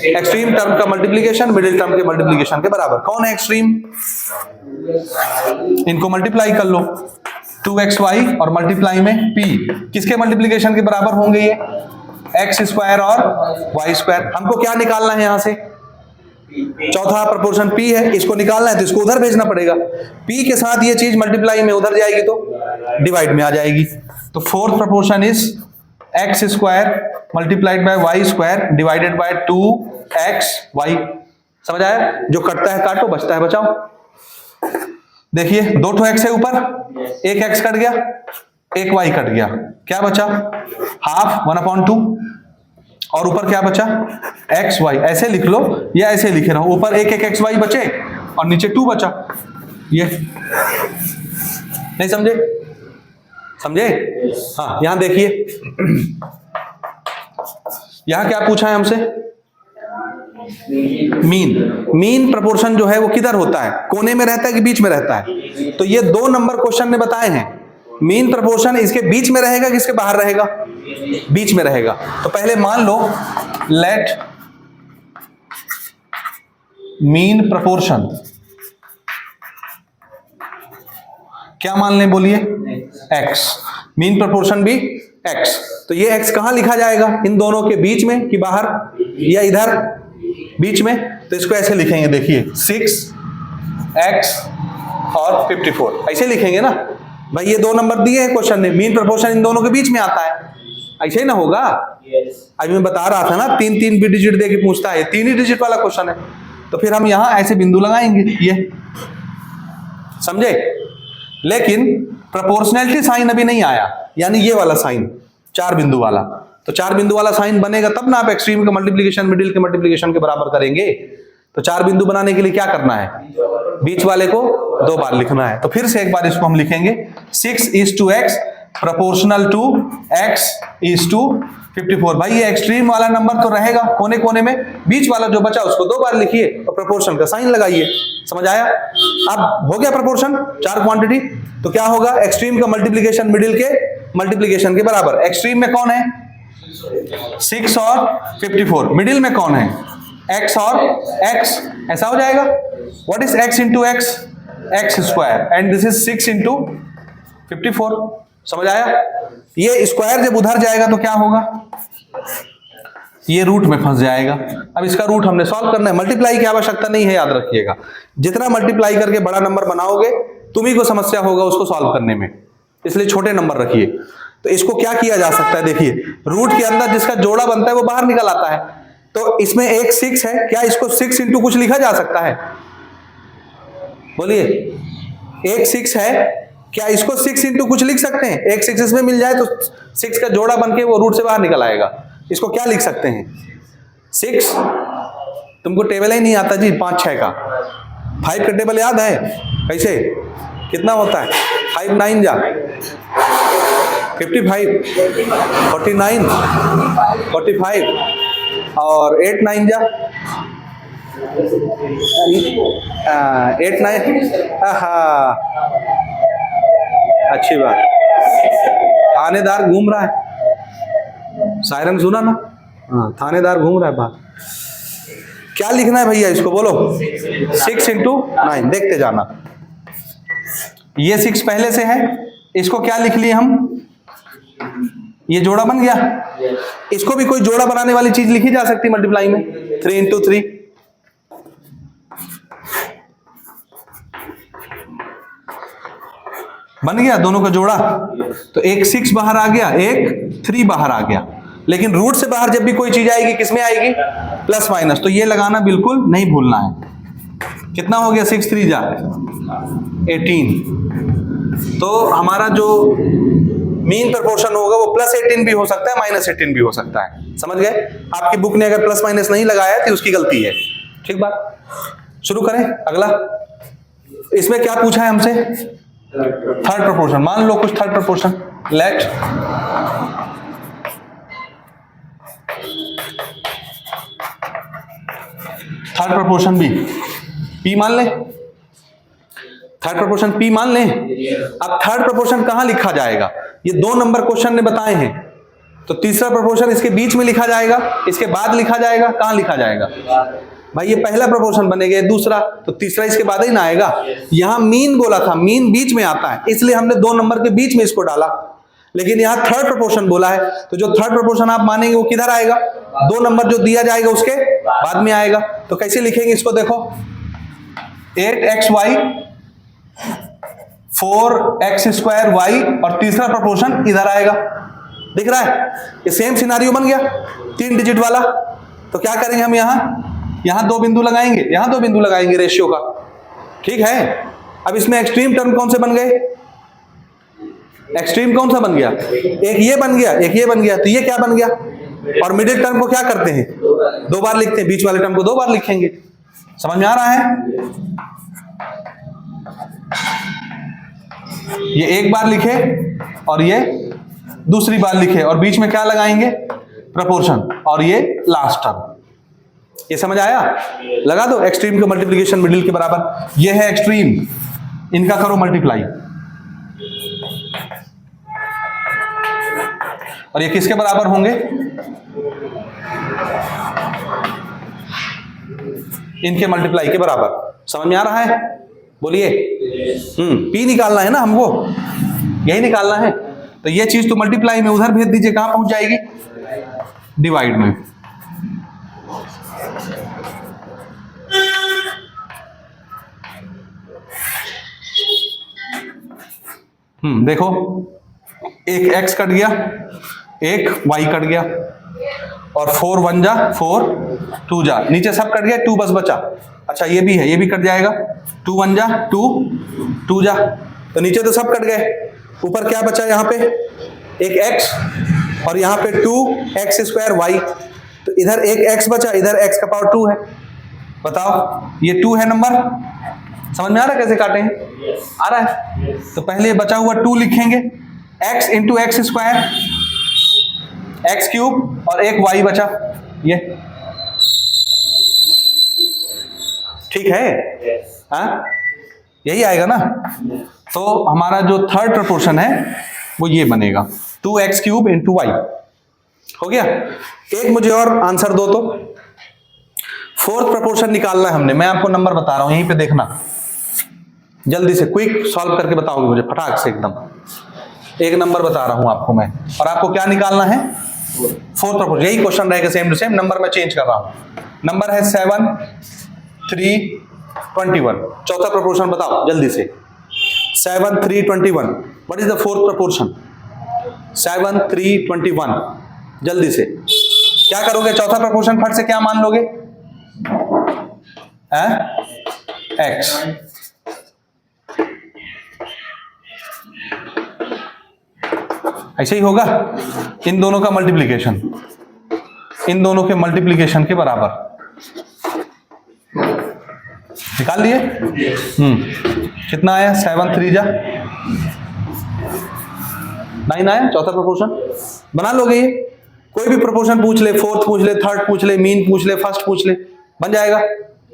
एक्सट्रीम टर्म का मल्टीप्लीकेशन मिडिल टर्म के मल्टीप्लीकेशन के बराबर। कौन है एक्सट्रीम, इनको मल्टीप्लाई कर लो, 2xy और मल्टीप्लाई में p, किसके मल्टीप्लीकेशन के बराबर होंगे ये, x स्क्वायर और y स्क्वायर। हमको क्या निकालना है यहां से, चौथा प्रोपोर्शन P है, इसको निकालना है तो इसको उधर भेजना पड़ेगा। P के साथ ये चीज मल्टीप्लाई में उधर जाएगी तो डिवाइड में आ जाएगी। तो fourth proportion is x square multiplied by y square divided by 2xy। समझ आया? जो कटता है काटो, बचता है बचाओ। देखिए 2 ठो x है ऊपर, एक x कट गया, एक y कट गया, क्या बचा? हाफ 1/2 और ऊपर क्या बचा? x y। ऐसे लिख लो या ऐसे लिखे रहो, ऊपर एक एक x y बचे और नीचे 2 बचा। ये नहीं समझे? समझे? हाँ, यहां देखिए, यहां क्या पूछा है हमसे? मीन प्रोपोर्शन जो है वो किधर होता है? कोने में रहता है कि बीच में रहता है? तो ये 2 नंबर क्वेश्चन ने बताए हैं, मीन प्रोपोर्शन इसके बीच में रहेगा कि इसके बाहर रहेगा? बीच में रहेगा। तो पहले मान लो लेट मीन प्रोपोर्शन, क्या मान लें बोलिए? x। मीन प्रोपोर्शन भी x। तो ये x कहां लिखा जाएगा? इन दोनों के बीच में कि बाहर या इधर? बीच में। तो इसको ऐसे लिखेंगे, देखिए 6x और 54, ऐसे लिखेंगे ना भाई। ये 2 नंबर दिए हैं क्वेश्चन ने, मीन प्रोपोर्शन इन दोनों के बीच में आता है, ऐसे ही ना होगा? अभी मैं बता रहा था ना, 3 भी डिजिट दे के पूछता है, 3 ही डिजिट वाला क्वेश्चन है। तो फिर हम यहां ऐसे बिंदु लगाएंगे, ये समझे? लेकिन प्रोपोर्शनैलिटी साइन अभी नहीं आया, यानी ये वाला साइन 4 बिंदु वाला। तो 4 बिंदु वाला साइन बनेगा तब ना आप एक्सट्रीम का मल्टीप्लिकेशन मिडिल के मल्टीप्लिकेशन के बराबर करेंगे। तो 4 बिंदु बनाने के लिए क्या करना है? बीच वाले को 2 बार लिखना है। तो फिर से एक बार इसको हम लिखेंगे 6:x proportional to x is to 54। भाई ये एक्सट्रीम वाला नंबर तो रहेगा कोने कोने में, बीच वाला जो बचा उसको 2 बार लिखिए और प्रोपोर्शन का साइन लगाइए। समझ आया? अब हो गया प्रोपोर्शन 4 क्वांटिटी। तो क्या होगा? एक्सट्रीम का मल्टीप्लिकेशन मिडिल के मल्टीप्लिकेशन के बराबर। एक्सट्रीम में कौन है? 6 और 54। मिडिल में कौन है? x और x। ऐसा हो जाएगा। What is x into x? x square, and this is 6 into 54। समझ आया? ये स्क्वायर जब उधर जाएगा तो क्या होगा? ये रूट में फंस जाएगा। अब इसका रूट हमने सॉल्व करना है, मल्टीप्लाई की आवश्यकता नहीं है, याद रखिएगा। जितना मल्टीप्लाई करके बड़ा नंबर बनाओगे तुम्ही को समस्या होगा उसको सॉल्व करने में, इसलिए छोटे नंबर रखिए। तो इसको क्या किया जा सकता है? देखिए, रूट के अंदर जिसका जोड़ा बनता है वो बाहर निकल आता है। तो इसमें एक 6 है, क्या इसको 6 इंटू कुछ लिखा जा सकता है? बोलिए, एक 6 है, क्या इसको 6 इंटू कुछ लिख सकते हैं? एक 6 इसमें मिल जाए तो 6 का जोड़ा बन के वो रूट से बाहर निकल आएगा। इसको क्या लिख सकते हैं? 6। तुमको टेबल ही नहीं आता जी 5 6 का। 5 का टेबल याद है? कैसे कितना होता है? 5 9 जा 55, 49, 45 और 8 9 जा 8 9। अच्छी बात, थानेदार घूम रहा है, सायरन सुना ना? हाँ, थानेदार घूम रहा है बाहर। क्या लिखना है भैया इसको बोलो? 6 इंटू 9। देखते जाना, ये 6 पहले से है, इसको क्या लिख लिए हम? ये जोड़ा बन गया। इसको भी कोई जोड़ा बनाने वाली चीज लिखी जा सकती मल्टीप्लाई में, 3 इंटू 3। बन गया दोनों का जोड़ा। तो एक 6 बाहर आ गया, एक 3 बाहर आ गया। लेकिन रूट से बाहर जब भी कोई चीज आएगी किसमें आएगी? Plus minus. तो ये लगाना बिल्कुल नहीं भूलना है। कितना हो गया? 6 3 जा 18। तो हमारा जो मीन प्रोपोर्शन होगा वो +18 भी हो सकता है, -18 भी हो सकता है। समझ गए? आपकी बुक ने अगर प्लस माइनस नहीं लगाया तो उसकी गलती है। ठीक बात, शुरू करें अगला। इसमें क्या पूछा है हमसे? Third proportion. मान लो कुछ third proportion, let third proportion भी P मान ले। थर्ड प्रोपोर्शन P मान ले। अब थर्ड प्रोपोर्शन कहां लिखा जाएगा? ये 2 नंबर क्वेश्चन ने बताए हैं। तो तीसरा प्रोपोर्शन इसके बीच में लिखा जाएगा, इसके बाद लिखा जाएगा, कहां लिखा जाएगा? भाई ये पहला प्रोपोर्शन बनेगा, दूसरा, तो तीसरा इसके बाद ही ना आएगा। यहां मीन बोला था, मीन बीच में आता है, इसलिए हमने 2 नंबर के बीच में इसको डाला। लेकिन यहां थर्ड प्रोपोर्शन बोला है, तो जो थर्ड प्रोपोर्शन आप मानेंगे वो किधर आएगा? 2 नंबर जो दिया जाएगा उसके बाद में आएगा। तो कैसे लिखेंगे इसको? देखो 8xy 4x² y और तीसरा प्रोपोर्शन इधर आएगा। दिख रहा है? ये सेम सिनारियो बन गया, 3 डिजिट वाला। तो क्या करेंगे हम? यहां 2 बिंदु लगाएंगे, यहां 2 बिंदु लगाएंगे रेशियो का। ठीक है? अब इसमें एक्सट्रीम टर्म कौन से बन गए? एक्सट्रीम कौन सा बन गया? एक ये बन गया, एक ये बन गया, तो ये क्या बन गया? और मिडिल टर्म को क्या करते हैं? 2 बार लिखते हैं, बीच वाले टर्म को 2 बार लिखेंगे। समझ में आ रहा है? ये एक बार लिखे और ये दूसरी बार लिखे, और बीच में क्या लगाएंगे? प्रपोर्शन, और ये लास्ट टर्म। ये समझ आया? लगा दो एक्सट्रीम का मल्टीप्लिकेशन मिडिल के बराबर। ये है एक्सट्रीम, इनका करो मल्टीप्लाई। और ये किसके बराबर होंगे? इनके मल्टीप्लाई के बराबर। समझ में आ रहा है? बोलिए। पी निकालना है ना हमको, यही निकालना है। तो ये चीज तो मल्टीप्लाई में उधर भेज दीजिए, कहां पहुंच जाएगी? डिवाइड में। देखो, एक x कट गया, एक y कट गया, और 4 1 जा 4, 2 जा, नीचे सब कट गया, 2 बस बचा। अच्छा ये भी है, ये भी कट जाएगा, 2 1 जा 2, 2 जा, तो नीचे तो सब कट गए, ऊपर क्या बचा? यहाँ पे एक x, और यहाँ पे 2x स्क्वायर y, तो इधर एक x बचा, इधर x का पावर 2 है। बताओ ये 2 है नंबर। समझ में आ रहा है कैसे काटे हैं? आ रहा है? तो पहले बचा हुआ 2 लिखेंगे, x into x square, x cube, और एक y बचा, ये ठीक है? हाँ, यही आएगा ना। तो हमारा जो थर्ड प्रोपोर्शन है वो ये बनेगा, 2x क्यूब इंटू y। हो गया? एक मुझे और आंसर दो। तो फोर्थ प्रोपोर्शन निकालना है हमने, मैं आपको नंबर बता रहा हूं, यहीं पे देखना, जल्दी से क्विक सॉल्व करके बताओगे मुझे फटाक से एकदम। एक नंबर बता रहा हूं आपको मैं, और आपको क्या निकालना है? Fourth proportion. यही क्वेश्चन रहेगा सेम टू सेम, नंबर मैं चेंज कर रहा हूं। नंबर है 7 3 21। चौथा प्रोपोर्शन बताओ जल्दी से। 7 3 21। What is the fourth proportion? 7 3 21। जल्दी से क्या करोगे? चौथा प्रोपोर्शन फट से क्या मान लोगे? x। ऐसे ही होगा, इन दोनों का मल्टीप्लिकेशन, इन दोनों के मल्टीप्लिकेशन के बराबर। निकाल लिए? कितना आया? 7 3 जा 9 आया। चौथा प्रोपोर्शन बना लोगे ये। कोई भी प्रोपोर्शन पूछ ले, फोर्थ पूछ ले, थर्ड पूछ ले, मीन पूछ ले, फर्स्ट पूछ ले, बन जाएगा?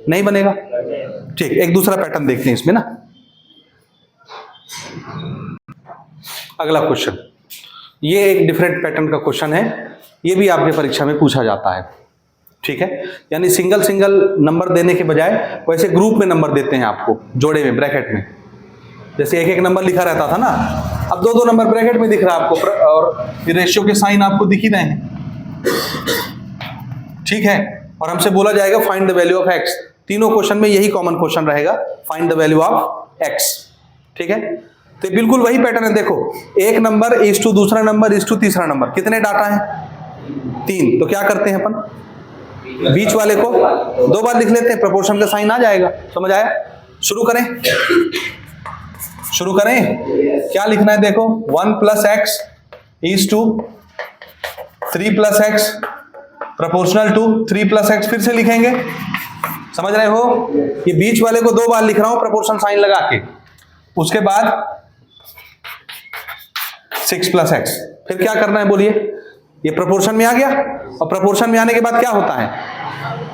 नहीं बनेगा? ठीक, एक दूसरा पैटर्न देखते हैं इसमें ना। अगला क्वेश्चन, ये एक डिफरेंट पैटर्न का क्वेश्चन है, ये भी आपके परीक्षा में पूछा जाता है। ठीक है? यानी सिंगल सिंगल नंबर देने के बजाय वैसे ग्रुप में नंबर देते हैं आपको, जोड़े में, ब्रैकेट में। जैसे एक एक नंबर लिखा रहता था ना, अब 2 नंबर ब्रैकेट में दिख रहा है आपको, और रेशियो के साइन आपको दिख ही रहे हैं। ठीक है? और हमसे बोला जाएगा find the value of x। तीनों क्वेश्चन में यही कॉमन क्वेश्चन रहेगा, find the value of x। ठीक है? तो बिल्कुल वही पैटर्न है। देखो, एक नंबर इज टू दूसरा नंबर इज टू तीसरा नंबर, कितने डाटा है? 3। तो क्या करते हैं अपन? बीच वाले को 2 बार लिख लेते हैं, प्रोपोर्शन का साइन आ जाएगा। समझ आया? शुरू करें, शुरू करें। क्या लिखना है? देखो, 1 + x is to 3 + x proportional to 3 + x। फिर से लिखेंगे, समझ रहे हो? ये बीच वाले को 2 बार लिख रहा हूं प्रोपोर्शन साइन लगा के। उसके बाद 6 + x। फिर क्या करना है बोलिए? ये प्रोपोर्शन में आ गया, और प्रोपोर्शन में आने के बाद क्या होता है?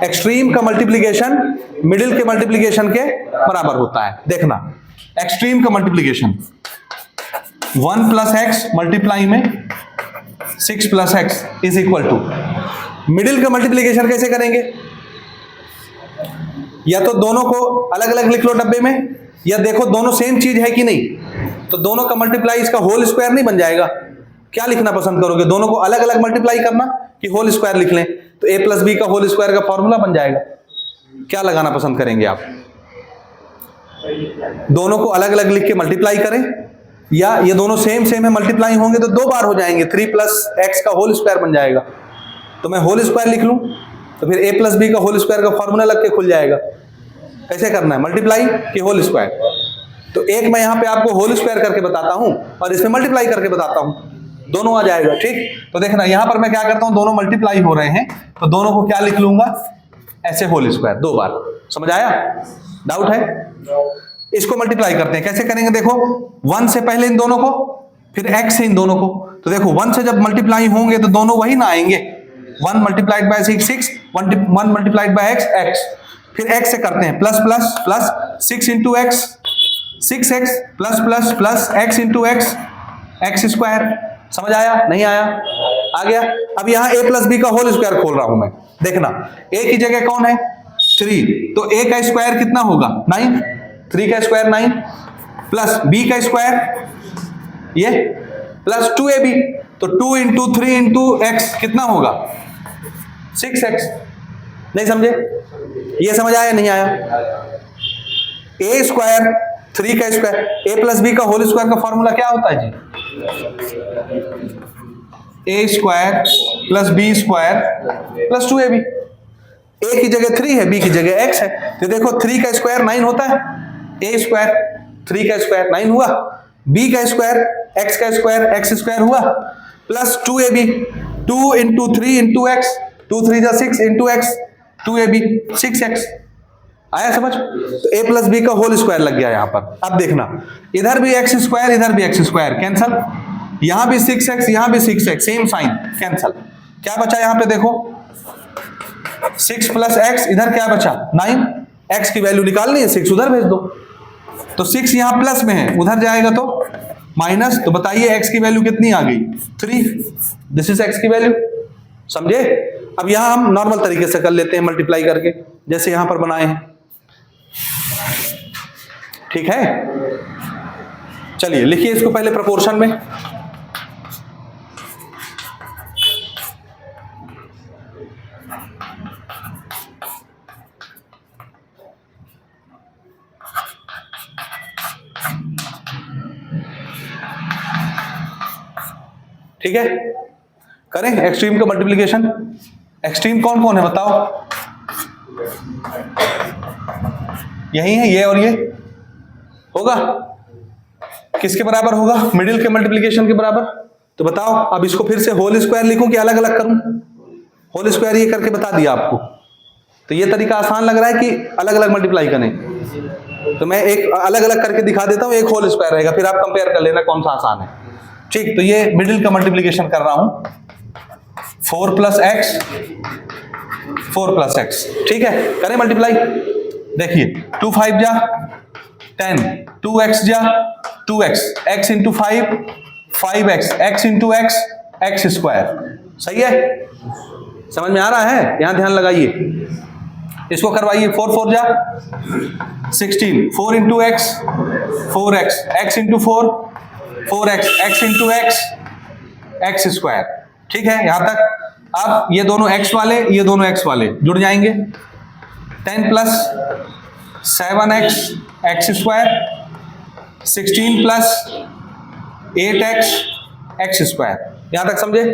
एक्सट्रीम का मल्टीप्लिकेशन मिडिल के मल्टीप्लिकेशन के बराबर होता है। देखना, एक्सट्रीम का मल्टीप्लिकेशन 1 + x मल्टीप्लाई में 6 + x is equal to, middle का मल्टीप्लिकेशन कैसे करेंगे? या तो दोनों को अलग अलग लिख लो डब्बे में, या देखो दोनों सेम चीज है कि नहीं, तो दोनों का मल्टीप्लाई इसका होल स्क्वायर नहीं बन जाएगा। क्या लिखना पसंद करोगे? दोनों को अलग अलग मल्टीप्लाई करना कि होल स्क्वायर लिख लें? तो a + b का होल स्क्वायर का फॉर्मूला बन जाएगा। क्या लगाना पसंद करेंगे आप? दोनों को अलग अलग लिख के मल्टीप्लाई करें, या ये दोनों सेम सेम है, मल्टीप्लाई होंगे तो 2 बार हो जाएंगे, 3 + x का होल स्क्वायर बन जाएगा। तो मैं होल स्क्वायर लिख लूं, तो फिर a + b का होल स्क्वायर का फॉर्मूला लग के खुल जाएगा। कैसे करना है? मल्टीप्लाई कि होल स्क्वायर? तो एक मैं यहाँ पे आपको होल स्क्वायर करके बताता हूँ और इसमें मल्टीप्लाई करके बताता हूँ, दोनों आ जाएगा। ठीक, तो देखना यहाँ पर मैं क्या करता हूँ, दोनों मल्टीप्लाई हो रहे हैं तो दोनों को क्या लिख लूंगा, ऐसे होल स्क्वायर 2 बार। समझ आया? डाउट है? इसको मल्टीप्लाई करते हैं, कैसे करेंगे देखो, 1 से पहले इन दोनों को, फिर x से इन दोनों को। तो देखो 1 से जब मल्टीप्लाई होंगे तो दोनों वही ना आएंगे, 1 multiplied by 6, 1 multiplied by x, फिर x से करते हैं plus plus plus 6 into x, 6x plus plus plus x into x, x square. समझ आया? नहीं आया? आ गया। अब यहाँ a प्लस बी का होल स्क्वायर खोल रहा हूं मैं, देखना a की जगह कौन है 3, तो a का स्क्वायर कितना होगा 9, 3 का स्क्वायर 9 प्लस b का स्क्वायर ये प्लस 2ab, तो 2 इंटू 3 इंटू एक्स कितना होगा 6x। नहीं समझे? ये समझ आया? नहीं आया? a स्क्वायर 3 का स्क्वायर, a प्लस बी का होल स्क्वायर का फॉर्मूला क्या होता है जी, a square plus b square plus 2ab। a की जगह 3 है, b की जगह x है, तो देखो 3 का स्क्वायर 9 होता है, a स्क्वायर 3 का स्क्वायर 9 हुआ, b का स्क्वायर x का स्क्वायर x स्क्वायर हुआ, plus 2ab, 2 into 3 into x, 2 3 जा 6 इंटू एक्स, 2ab 6x। आया समझ? तो a प्लस बी का होल स्क्वायर लग गया यहाँ पर। अब देखना इधर भी एक्स स्क्वायर, इधर भी एक्स स्क्वायर, कैंसल, यहाँ भी 6x, यहाँ भी 6x, सेम साइन, कैंसल। क्या बचा यहाँ पे देखो, 6 प्लस x, इधर क्या बचा 9, x की वैल्यू निकालनी है, 6 उधर भेज दो, तो 6 यहाँ प्लस में है, उधर जाएगा तो माइनस, तो बताइए x की वैल्यू कितनी आ गई 3, दिस इज x की वैल्यू। समझे? अब यहाँ हम नॉर्मल तरीके से कर लेते हैं मल्टीप्लाई करके, जैसे यहाँ पर बनाए हैं। ठीक है, चलिए लिखिए इसको पहले प्रोपोर्शन में। ठीक है, करें एक्सट्रीम का मल्टीप्लिकेशन। एक्सट्रीम कौन कौन है बताओ? यही है, ये और ये होगा, किसके बराबर होगा, मिडिल के मल्टीप्लिकेशन के बराबर। तो बताओ अब इसको फिर से होल स्क्वायर लिखूं कि अलग अलग करूं? होल स्क्वायर ये करके बता दिया आपको, तो ये तरीका आसान लग रहा है कि अलग अलग मल्टीप्लाई करें, तो मैं एक अलग अलग करके दिखा देता हूं, एक होल स्क्वायर रहेगा, फिर आप कंपेयर कर लेना कौन सा आसान है। ठीक, तो ये मिडिल का मल्टीप्लिकेशन कर रहा हूं, 4 प्लस एक्स, 4 प्लस एक्स। ठीक है, करें मल्टीप्लाई। देखिए 2 5 जा 10, 2x जा 2x, x into 5 5x, x into x x square. सही है? समझ में आ रहा है? यहां ध्यान लगाइए, इसको करवाइए। 4 4 जा 16, 4 into x 4x, x into 4 4x, x into x x square. ठीक है यहां तक। अब ये दोनों x वाले, ये दोनों x वाले जुड़ जाएंगे, 10 plus 7x x square, 16 plus 8x x square. यहां तक समझे?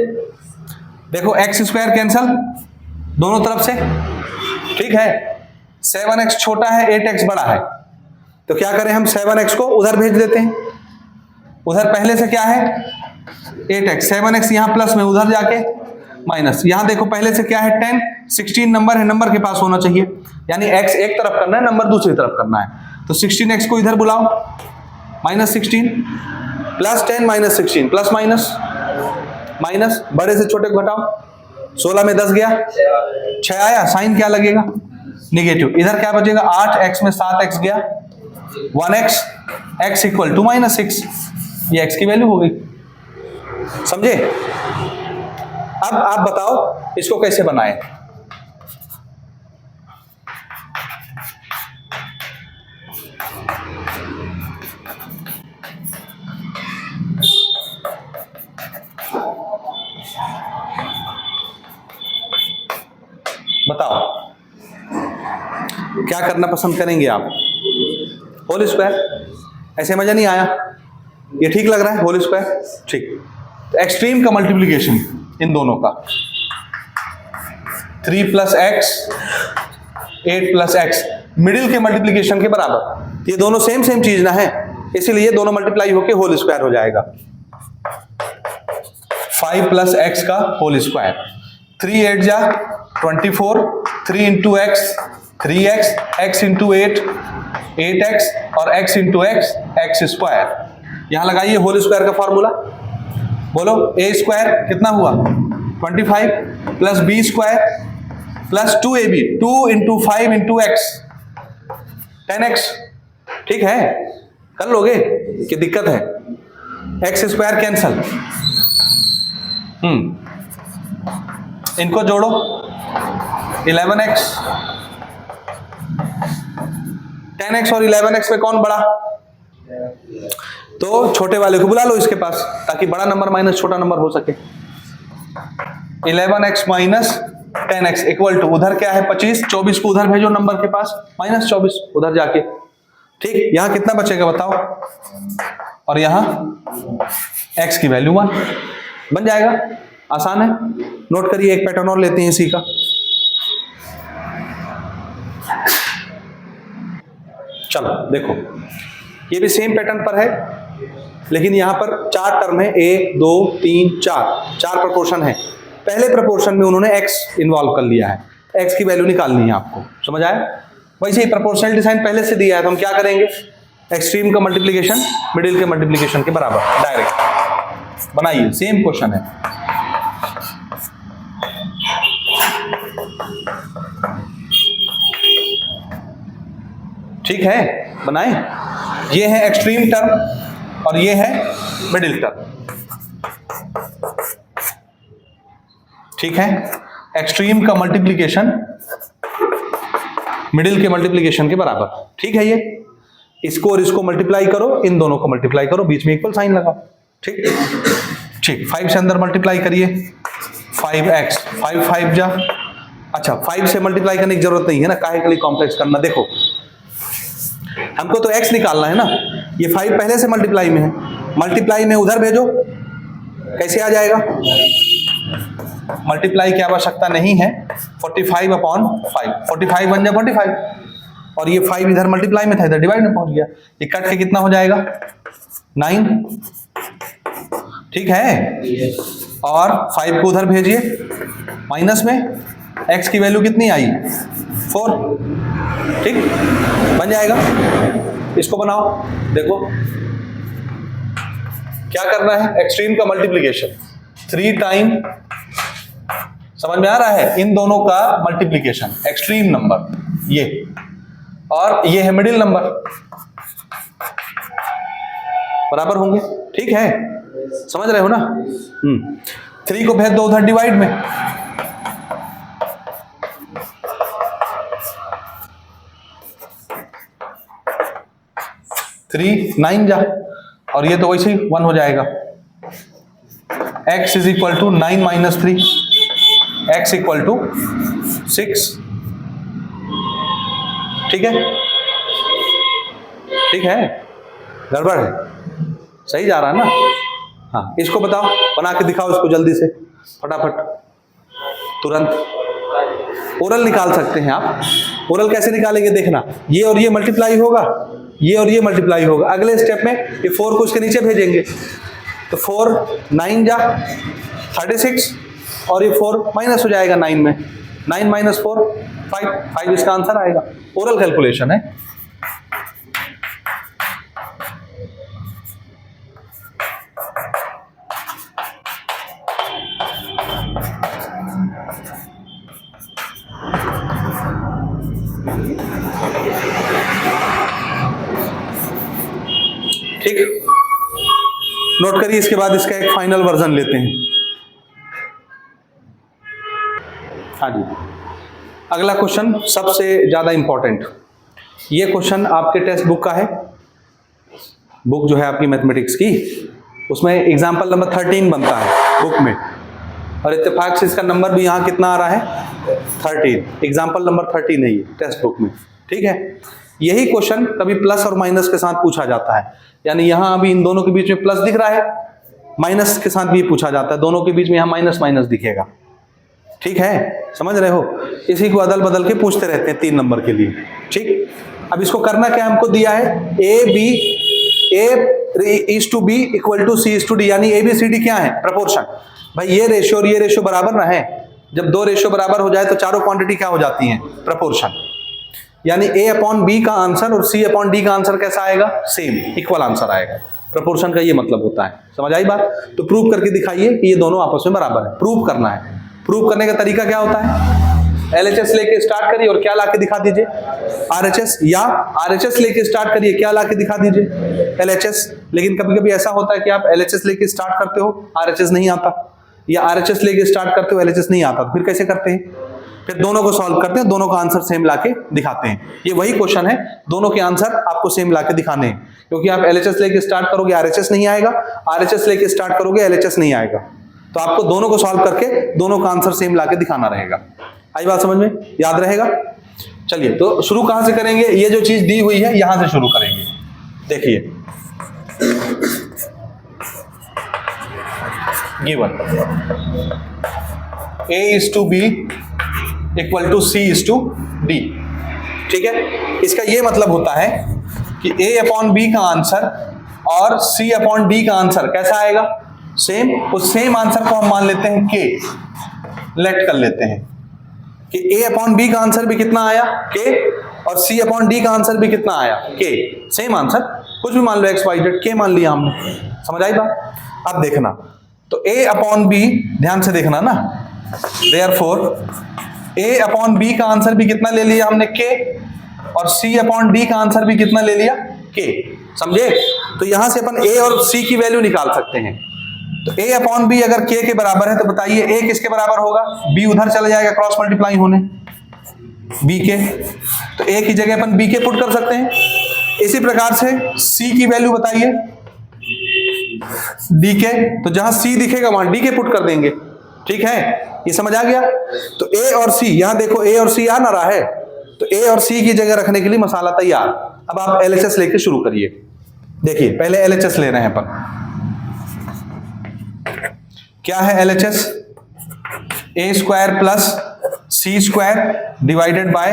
देखो एक्स स्क्वायर कैंसल दोनों तरफ से। ठीक है, 7x छोटा है, 8x बड़ा है, तो क्या करें हम, 7x को उधर भेज देते हैं, उधर पहले से क्या है 8x, 7x यहां प्लस में, उधर जाके माइनस। यहां देखो पहले से क्या है 10, 16 नंबर है, नंबर के पास होना चाहिए, यानी x एक तरफ करना है, नंबर दूसरी तरफ करना है, तो 16x को इधर बुलाओ, minus 16 plus 10 minus 16, plus minus minus, बड़े से छोटे को घटाओ, 16 में 10 गया, 6 आया, साइन क्या लगेगा निगेटिव, इधर क्या बचेगा 8x में 7x गया, 1x, x equal to minus 6, ये x की वैल्यू हो गई। समझे? अब आप बताओ इसको कैसे बनाएं। बताओ क्या करना पसंद करेंगे आप? होल स्क्वायर, ऐसे मजा नहीं आया? ये ठीक लग रहा है होल स्क्वायर? ठीक, तो एक्सट्रीम का मल्टीप्लिकेशन इन दोनों का, 3 plus x 8 plus x, middle के मल्टीप्लिकेशन के बराबर। ये दोनों सेम चीज ना है, इसीलिए दोनों मल्टीप्लाई होके होल स्क्वायर हो जाएगा। 5 प्लस एक्स का होल स्क्वायर, 3 8 जा 24, 3 into x 3x, x into 8 8x और x into x x square. यहां लगाइए होल स्क्वायर का फॉर्मूला, बोलो a स्क्वायर कितना हुआ 25 plus b square plus 2ab, 2 into 5 into x 10x। ठीक है, कर लोगे कि दिक्कत है? एक्स स्क्वायर कैंसल, इनको जोड़ो 11x, 10x और 11x में कौन बड़ा? तो छोटे वाले को बुला लो इसके पास, ताकि बड़ा नंबर माइनस छोटा नंबर हो सके। 11x minus 10x equal to, उधर क्या है 25, 24 को उधर भेजो नंबर के पास, माइनस 24 उधर जाके। ठीक, यहां कितना बचेगा बताओ? और यहां x की वैल्यू 1 बन जाएगा। आसान है, नोट करिए। एक पैटर्न और लेते हैं इसी का। चलो देखो, ये भी सेम पैटर्न पर है, लेकिन यहां पर 4 टर्म है, 1 2 3 4 प्रोपोर्शन है। पहले प्रोपोर्शन में उन्होंने x इन्वॉल्व कर लिया है, x की वैल्यू निकालनी है आपको, समझ आया? वैसे ही प्रोपोर्शनल डिजाइन पहले से दिया है, तो हम क्या करेंगे? एक्सट्रीम का मल्टीप्लीकेशन मिडिल के मल्टीप्लीकेशन के बराबर, डायरेक्ट बनाइए। सेम क्वेश्चन है। ठीक है, बनाएं। ये है एक्सट्रीम टर्म और ये है मिडिल टर्म। ठीक है, एक्सट्रीम का मल्टीप्लीकेशन मिडिल के मल्टीप्लीकेशन के बराबर। ठीक है, ये इसको और इसको मल्टीप्लाई करो, इन दोनों को मल्टीप्लाई करो, बीच में इक्वल साइन लगाओ। ठीक ठीक, 5 से अंदर मल्टीप्लाई करिए, 5x 5 5 जा। अच्छा, 5 से मल्टीप्लाई करने की जरूरत नहीं है ना, काहे के लिए कॉम्प्लेक्स करना? देखो हमको तो x निकालना है ना, ये 5 पहले से मल्टीप्लाई में है, मल्टीप्लाई में उधर भेजो, कैसे आ जाएगा? मल्टीप्लाई की आवश्यकता नहीं है, 45 अपॉन 5, 45 बन जाए 45, और ये 5 इधर मल्टीप्लाई में था, इधर डिवाइड में पहुंच गया, ये कट के कितना हो जाएगा 9। ठीक है, और 5 को उधर भेजिए माइनस में, x की वैल्यू कितनी आई 4। ठीक, बन जाएगा। इसको बनाओ, देखो क्या करना है? एक्सट्रीम का मल्टीप्लीकेशन 3 टाइम, समझ में आ रहा है? इन दोनों का मल्टीप्लीकेशन, एक्सट्रीम नंबर ये, और ये है मिडिल नंबर, बराबर होंगे। ठीक है, समझ रहे हो ना? 3 को भेज दो उधर डिवाइड में, 3 9 जा, और ये तो वैसे ही 1 हो जाएगा। x is equal to 9 minus 3, x equal to 6। ठीक है, ठीक है, गड़बड़ है, सही जा रहा है ना? हाँ, इसको बताओ, बना के दिखाओ इसको जल्दी से, फटाफट, तुरंत। ओरल निकाल सकते हैं आप। ओरल कैसे निकालेंगे देखना, ये और ये मल्टीप्लाई होगा, ये और ये मल्टीप्लाई होगा, अगले स्टेप में ये 4 को उसके नीचे भेजेंगे, तो 4 9 जा 36, और ये 4 माइनस हो जाएगा 9 में, 9 माइनस 4 5 इसका आंसर आएगा। ओरल कैलकुलेशन है। ठीक, नोट करिए। इसके बाद इसका एक फाइनल वर्जन लेते हैं। हाँ जी, अगला क्वेश्चन सबसे ज्यादा इंपॉर्टेंट। ये क्वेश्चन आपके टेक्स्ट बुक का है, बुक जो है आपकी मैथमेटिक्स की, उसमें एग्जाम्पल नंबर 13 बनता है बुक में, और इत्तेफाक से इसका नंबर भी यहाँ कितना आ रहा है 13, एग्जाम्पल नंबर 13 है ये टेक्स्ट बुक में। ठीक है, यही क्वेश्चन कभी प्लस और माइनस के साथ पूछा जाता है, यानी यहाँ अभी इन दोनों के बीच में प्लस दिख रहा है, माइनस के साथ भी पूछा जाता है, दोनों के बीच में यहाँ माइनस माइनस दिखेगा। ठीक है, समझ रहे हो? इसी को अदल बदल के पूछते रहते हैं 3 नंबर के लिए। ठीक, अब इसको करना क्या हमको दिया है, A is to B equal to C is to D, यानी ABCD क्या है? प्रपोर्शन। भाई ये रेशियो और ये रेशियो बराबर ना है, जब दो रेशियो बराबर हो जाए तो चारों क्वांटिटी क्या हो जाती हैं? प्रपोर्शन। यानी A अपॉन B का आंसर और C अपॉन D का आंसर कैसा आएगा? सेम, इक्वल आंसर आएगा। प्रपोर्शन का ये मतलब होता है, समझ आई बात? तो प्रूव करके दिखाइए कि ये दोनों आपस में बराबर है। प्रूव करना है। प्रूव करने का तरीका क्या होता है? LHS लेके स्टार्ट करिए और क्या लाके दिखा दीजिए? RHS, या RHS लेके स्टार्ट करिए, क्या लाके दिखा दीजिए? LHS। लेकिन कभी कभी ऐसा होता है कि आप LHS लेके स्टार्ट करते हो, RHS नहीं आता, या RHS लेके स्टार्ट करते हो, LHS नहीं आता, तो फिर कैसे करते हैं? फिर दोनों को सॉल्व करते हैं, दोनों का आंसर सेम लाके दिखाते हैं। ये वही क्वेश्चन है, दोनों के आंसर आपको सेम लाके दिखाने हैं, क्योंकि आप LHS लेके स्टार्ट करोगे RHS नहीं आएगा, RHS लेके स्टार्ट करोगे LHS नहीं आएगा, तो आपको दोनों को सॉल्व करके दोनों का आंसर सेम लाके दिखाना रहेगा। आई बात समझ में? याद रहेगा? चलिए, तो शुरू कहां से करेंगे? ये जो चीज दी हुई है यहां से शुरू करेंगे। देखिए, given A is to B equal to C is to D, ठीक है? इसका ये मतलब होता है कि A अपॉन B का आंसर और C अपॉन D का आंसर कैसा आएगा? सेम। उस सेम आंसर को हम मान लेते हैं K, लेट कर लेते हैं कि A अपॉन B का आंसर भी कितना आया? K, और C अपॉन D का आंसर भी कितना आया? K। सेम आंसर, कुछ भी मान लो, XYZ, K मान लिया हमने। समझ आई बात? अब देखना, तो A अपॉन B, ध्यान से देखना ना, देयरफॉर A अपॉन B का आंसर भी कितना ले लिया हमने? K, और C अपॉन D का आंसर भी कितना ले लिया? K। समझे? तो यहां से अपन A और C की वैल्यू निकाल सकते हैं। तो A अपॉन B अगर K के बराबर है तो बताइए A किसके बराबर होगा? B उधर चला जाएगा क्रॉस मल्टीप्लाई होने, B के, तो A की जगह अपन B के पुट कर सकते हैं। इसी प्रकार से C की वैल्यू बताइए, D के, तो जहां C दिखेगा वहां D के पुट कर देंगे, ठीक है? ये समझ आ गया? तो A और C, यहां देखो A और C आ ना रहा है, तो A और C की जगह रखने के लिए मसाला तैयार। अब आप LHS लेके शुरू करिए। देखिए, पहले LHS ले रहे हैं अपन। क्या है LHS? A square plus C square divided by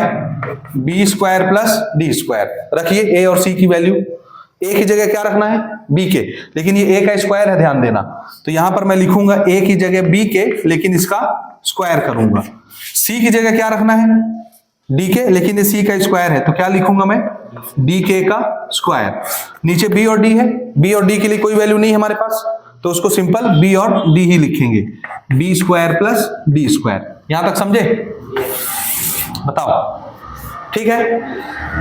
B square plus D square. रखिए A और C की वैल्यू। A की जगह क्या रखना है? B के, लेकिन ये A का स्क्वायर है, ध्यान देना। तो यहां पर मैं लिखूंगा A की जगह B के, लेकिन इसका स्क्वायर करूंगा। C की जगह क्या रखना है? D के, लेकिन ये C का स्क्वायर है, तो क्या लिखूंगा मैं? DK का स्क्वायर। नीचे B और D है, B और D के लिए कोई वैल्यू नहीं है हमारे पास, तो उसको सिंपल B और D ही लिखेंगे, B square plus D square. यहां तक समझे? बताओ, ठीक है?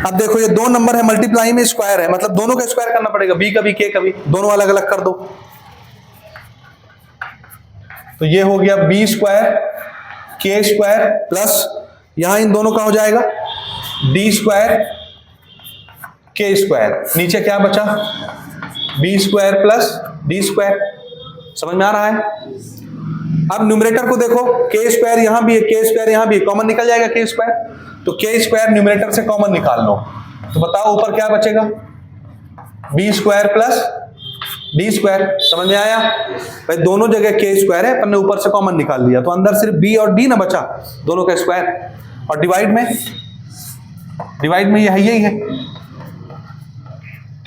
अब देखो, ये दो नंबर है, मल्टीप्लाई में स्क्वायर है, मतलब दोनों का स्क्वायर करना पड़ेगा, B का भी K का भी, दोनों अलग अलग कर दो। तो ये हो गया B square K square plus, यहां इन दोनों का हो जाएगा D स्क्वायर K स्क्वायर। नीचे क्या बचा? B square plus D square. समझ में आ रहा है? अब न्यूमरेटर को देखो, K स्क्वायर यहां भी है, K स्क्वायर यहां भी है, कॉमन निकल जाएगा K स्क्वायर, तो K स्क्वायर न्यूमरेटर से कॉमन निकाल लो, तो बताओ ऊपर क्या बचेगा? B square plus D square. समझ में आया? भाई दोनों जगह K स्क्वायर है, अपन ने ऊपर से कॉमन निकाल लिया, तो अंदर सिर्फ B और D ना बचा, दोनों का स्क्वायर। और डिवाइड में ये यही है,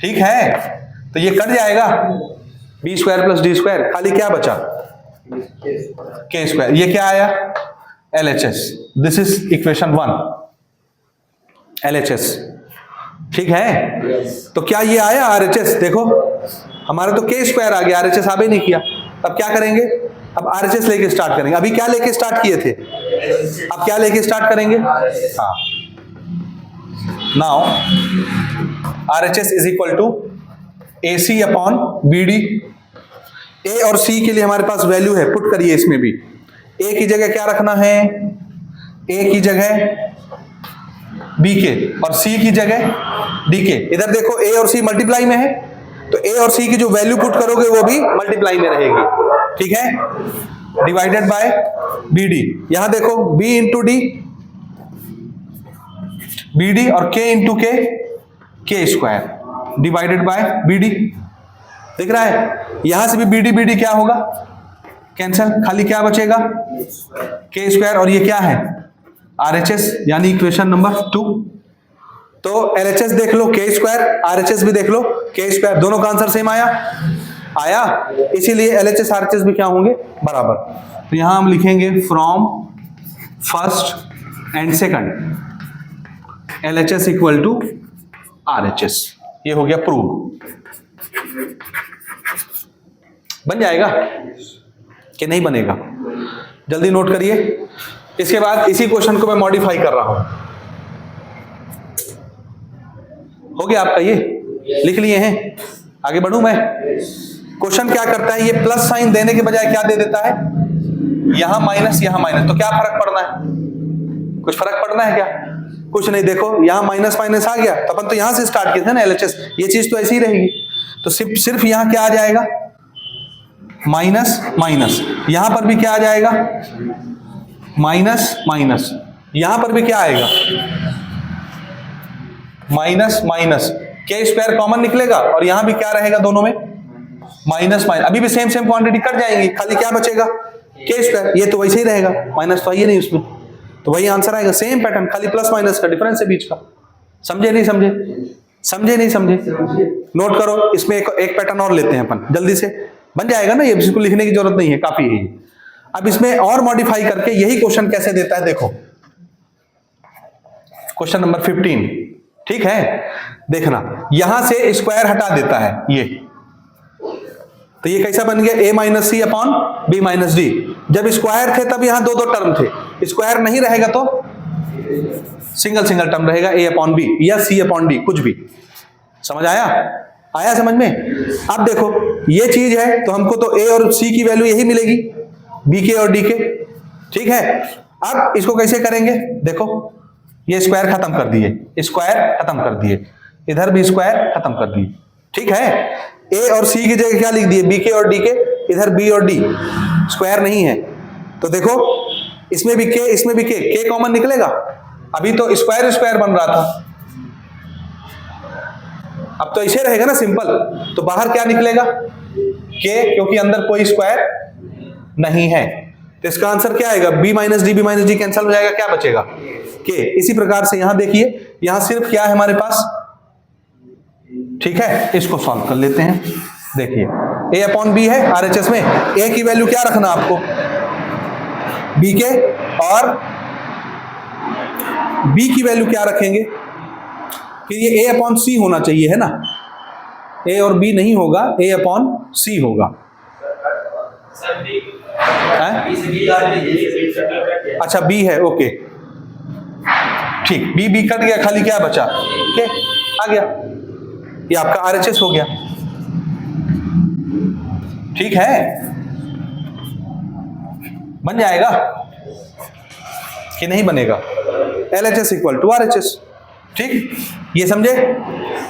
ठीक है? तो ये कट जाएगा, B square plus D square, खाली क्या बचा? K square. ये क्या आया? LHS। This is equation 1, LHS, ठीक है? तो क्या ये आया RHS? देखो, हमारे तो K स्क्वायर आ गया, RHS आवे नहीं किया। अब क्या करेंगे? अब RHS लेके स्टार्ट करेंगे। अभी क्या लेके स्टार्ट किए थे? अब क्या लेके स्टार्ट करेंगे? हाँ, now RHS is equal to AC upon BD। A और C के लिए हमारे पास वैल्यू है, पुट करिए इसमें भी। A की जगह क्या रखना है? A की जगह B के, और C की जगह D के। इधर देखो A और C मल्टीप्लाई में है, तो A और C की जो वैल्यू पुट करोगे वो भी मल्टीप्लाई में रहेगी, ठीक है? Divided by BD। यहां देखो B इंटू D, BD, और K into K square divided by BD। दिख रहा है? यहां से भी BD क्या होगा? कैंसिल, खाली क्या बचेगा? K स्क्वायर, और ये क्या है? RHS, यानी इक्वेशन नंबर 2। तो LHS देख लो k स्क्वायर, RHS भी देख लो k स्क्वायर, दोनों का आंसर सेम आया, इसीलिए LHS RHS भी क्या होंगे, बराबर। तो यहां हम लिखेंगे from first and second LHS equal to RHS। ये हो गया प्रूव। बन जाएगा कि नहीं बनेगा, जल्दी नोट करिए। इसके बाद इसी क्वेश्चन को मैं मॉडिफाई कर रहा हूं। हो गया आपका, ये लिख लिए हैं, आगे बढ़ूं मैं। क्वेश्चन क्या करता है, ये प्लस साइन देने के बजाय क्या दे देता है, यहां माइनस यहां माइनस। तो क्या फर्क पड़ना है, कुछ फर्क पड़ना है क्या, कुछ नहीं। देखो यहां माइनस माइनस आ गया, तो अपन तो यहां से स्टार्ट किए थे ना LHS, ये चीज तो ऐसी ही रहेगी। तो सिर्फ यहां क्या आ जाएगा, माइनस माइनस, यहां पर भी क्या आ जाएगा, माइनस माइनस, यहां पर भी क्या आएगा, माइनस माइनस, के स्क्वायर कॉमन निकलेगा और यहां भी क्या रहेगा, दोनों में माइनस माइनस। अभी भी सेम क्वांटिटी कट जाएंगी, खाली क्या बचेगा, के स्क्वायर, ये तो वैसे ही रहेगा, माइनस तो आइए नहीं उसमें, तो वही आंसर आएगा, सेम पैटर्न, खाली प्लस माइनस का डिफरेंस है बीच का। समझे नहीं समझे, समझे नहीं समझे, नोट करो। इसमें एक पैटर्न और लेते हैं अपन, जल्दी से बन जाएगा ना, ये बिल्कुल लिखने की जरूरत नहीं है, काफी है। अब इसमें और मॉडिफाई करके यही क्वेश्चन कैसे देता है, देखो क्वेश्चन नंबर 15, ठीक है। देखना, यहां से स्क्वायर हटा देता है ये, तो ये कैसा बन गया, a minus c upon b minus d. जब स्क्वायर थे तब यहां दो टर्म थे, स्क्वायर नहीं रहेगा तो सिंगल टर्म रहेगा, a अपॉन बी या c अपॉन डी, कुछ भी। समझ आया समझ में। अब देखो ये चीज है, तो हमको तो a और c की वैल्यू यही मिलेगी, b के और d के, ठीक है। अब इसको कैसे करेंगे, देखो ये स्क्वायर खत्म कर दिए, स्क्वायर खत्म कर दिए, इधर भी स्क्वायर खत्म कर दिए, ठीक है। a और c की जगह क्या लिख दिए, b के और d के, इधर b और d, स्क्वायर नहीं है तो देखो इसमें भी k, इसमें भी k कॉमन निकलेगा। अभी तो स्क्वायर स्क्वायर बन रहा था, अब तो ऐसे रहेगा ना सिंपल, तो बाहर क्या निकलेगा, k, क्योंकि अंदर कोई स्क्वायर नहीं है, तो इसका आंसर क्या आएगा, b माइनस डी कैंसिल हो जाएगा, क्या बचेगा, k। इसी प्रकार से यहां देखिए, यहां सिर्फ क्या है हमारे पास, ठीक है। इसको सॉल्व कर लेते हैं, देखिए a अपॉन बी है RHS में, a की वैल्यू क्या रखना आपको, b के, और b की वैल्यू क्या रखेंगे, फिर ये a अपॉन सी होना चाहिए, है ना, a और b नहीं होगा, a अपॉन सी होगा। अच्छा b है, ओके ठीक, b कट गया, खाली क्या बचा, के आ गया, ये आपका RHS हो गया, ठीक है। बन जाएगा कि नहीं बनेगा, LHS इक्वल टू RHS, ठीक, ये समझे।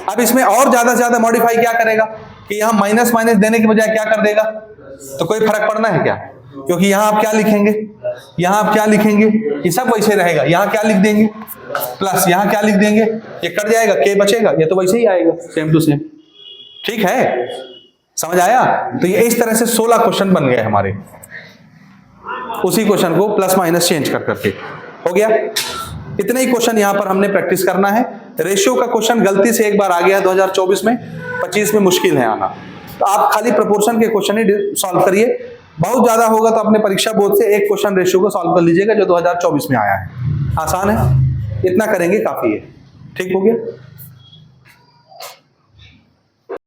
अब इसमें और ज्यादा से ज्यादा मॉडिफाई क्या करेगा कि यहां माइनस माइनस देने के बजाय क्या कर देगा, तो कोई फर्क पड़ना है क्या, क्योंकि यहां आप क्या लिखेंगे, यहां आप क्या लिखेंगे, ये सब वैसे रहेगा, यहां क्या लिख देंगे प्लस, यहां क्या लिख देंगे, ये कट जाएगा, k बचेगा, ये तो वैसे ही आएगा सेम टू सेम, ठीक है। समझ आया। तो ये इस तरह से 16 क्वेश्चन बन गए हमारे, उसी क्वेश्चन को प्लस माइनस चेंज कर करके हो गया। इतने ही क्वेश्चन यहां पर हमने प्रैक्टिस करना है। रेशियो का क्वेश्चन गलती से एक बार आ गया 2024 में, 25 में मुश्किल है आना, तो आप खाली प्रोपोर्शन के क्वेश्चन ही सॉल्व करिए। बहुत ज्यादा होगा तो अपने परीक्षा बोर्ड से एक क्वेश्चन रेशियो को सॉल्व कर लीजिएगा जो 2024 में आया है, आसान है, इतना करेंगे काफी है, ठीक हो गया।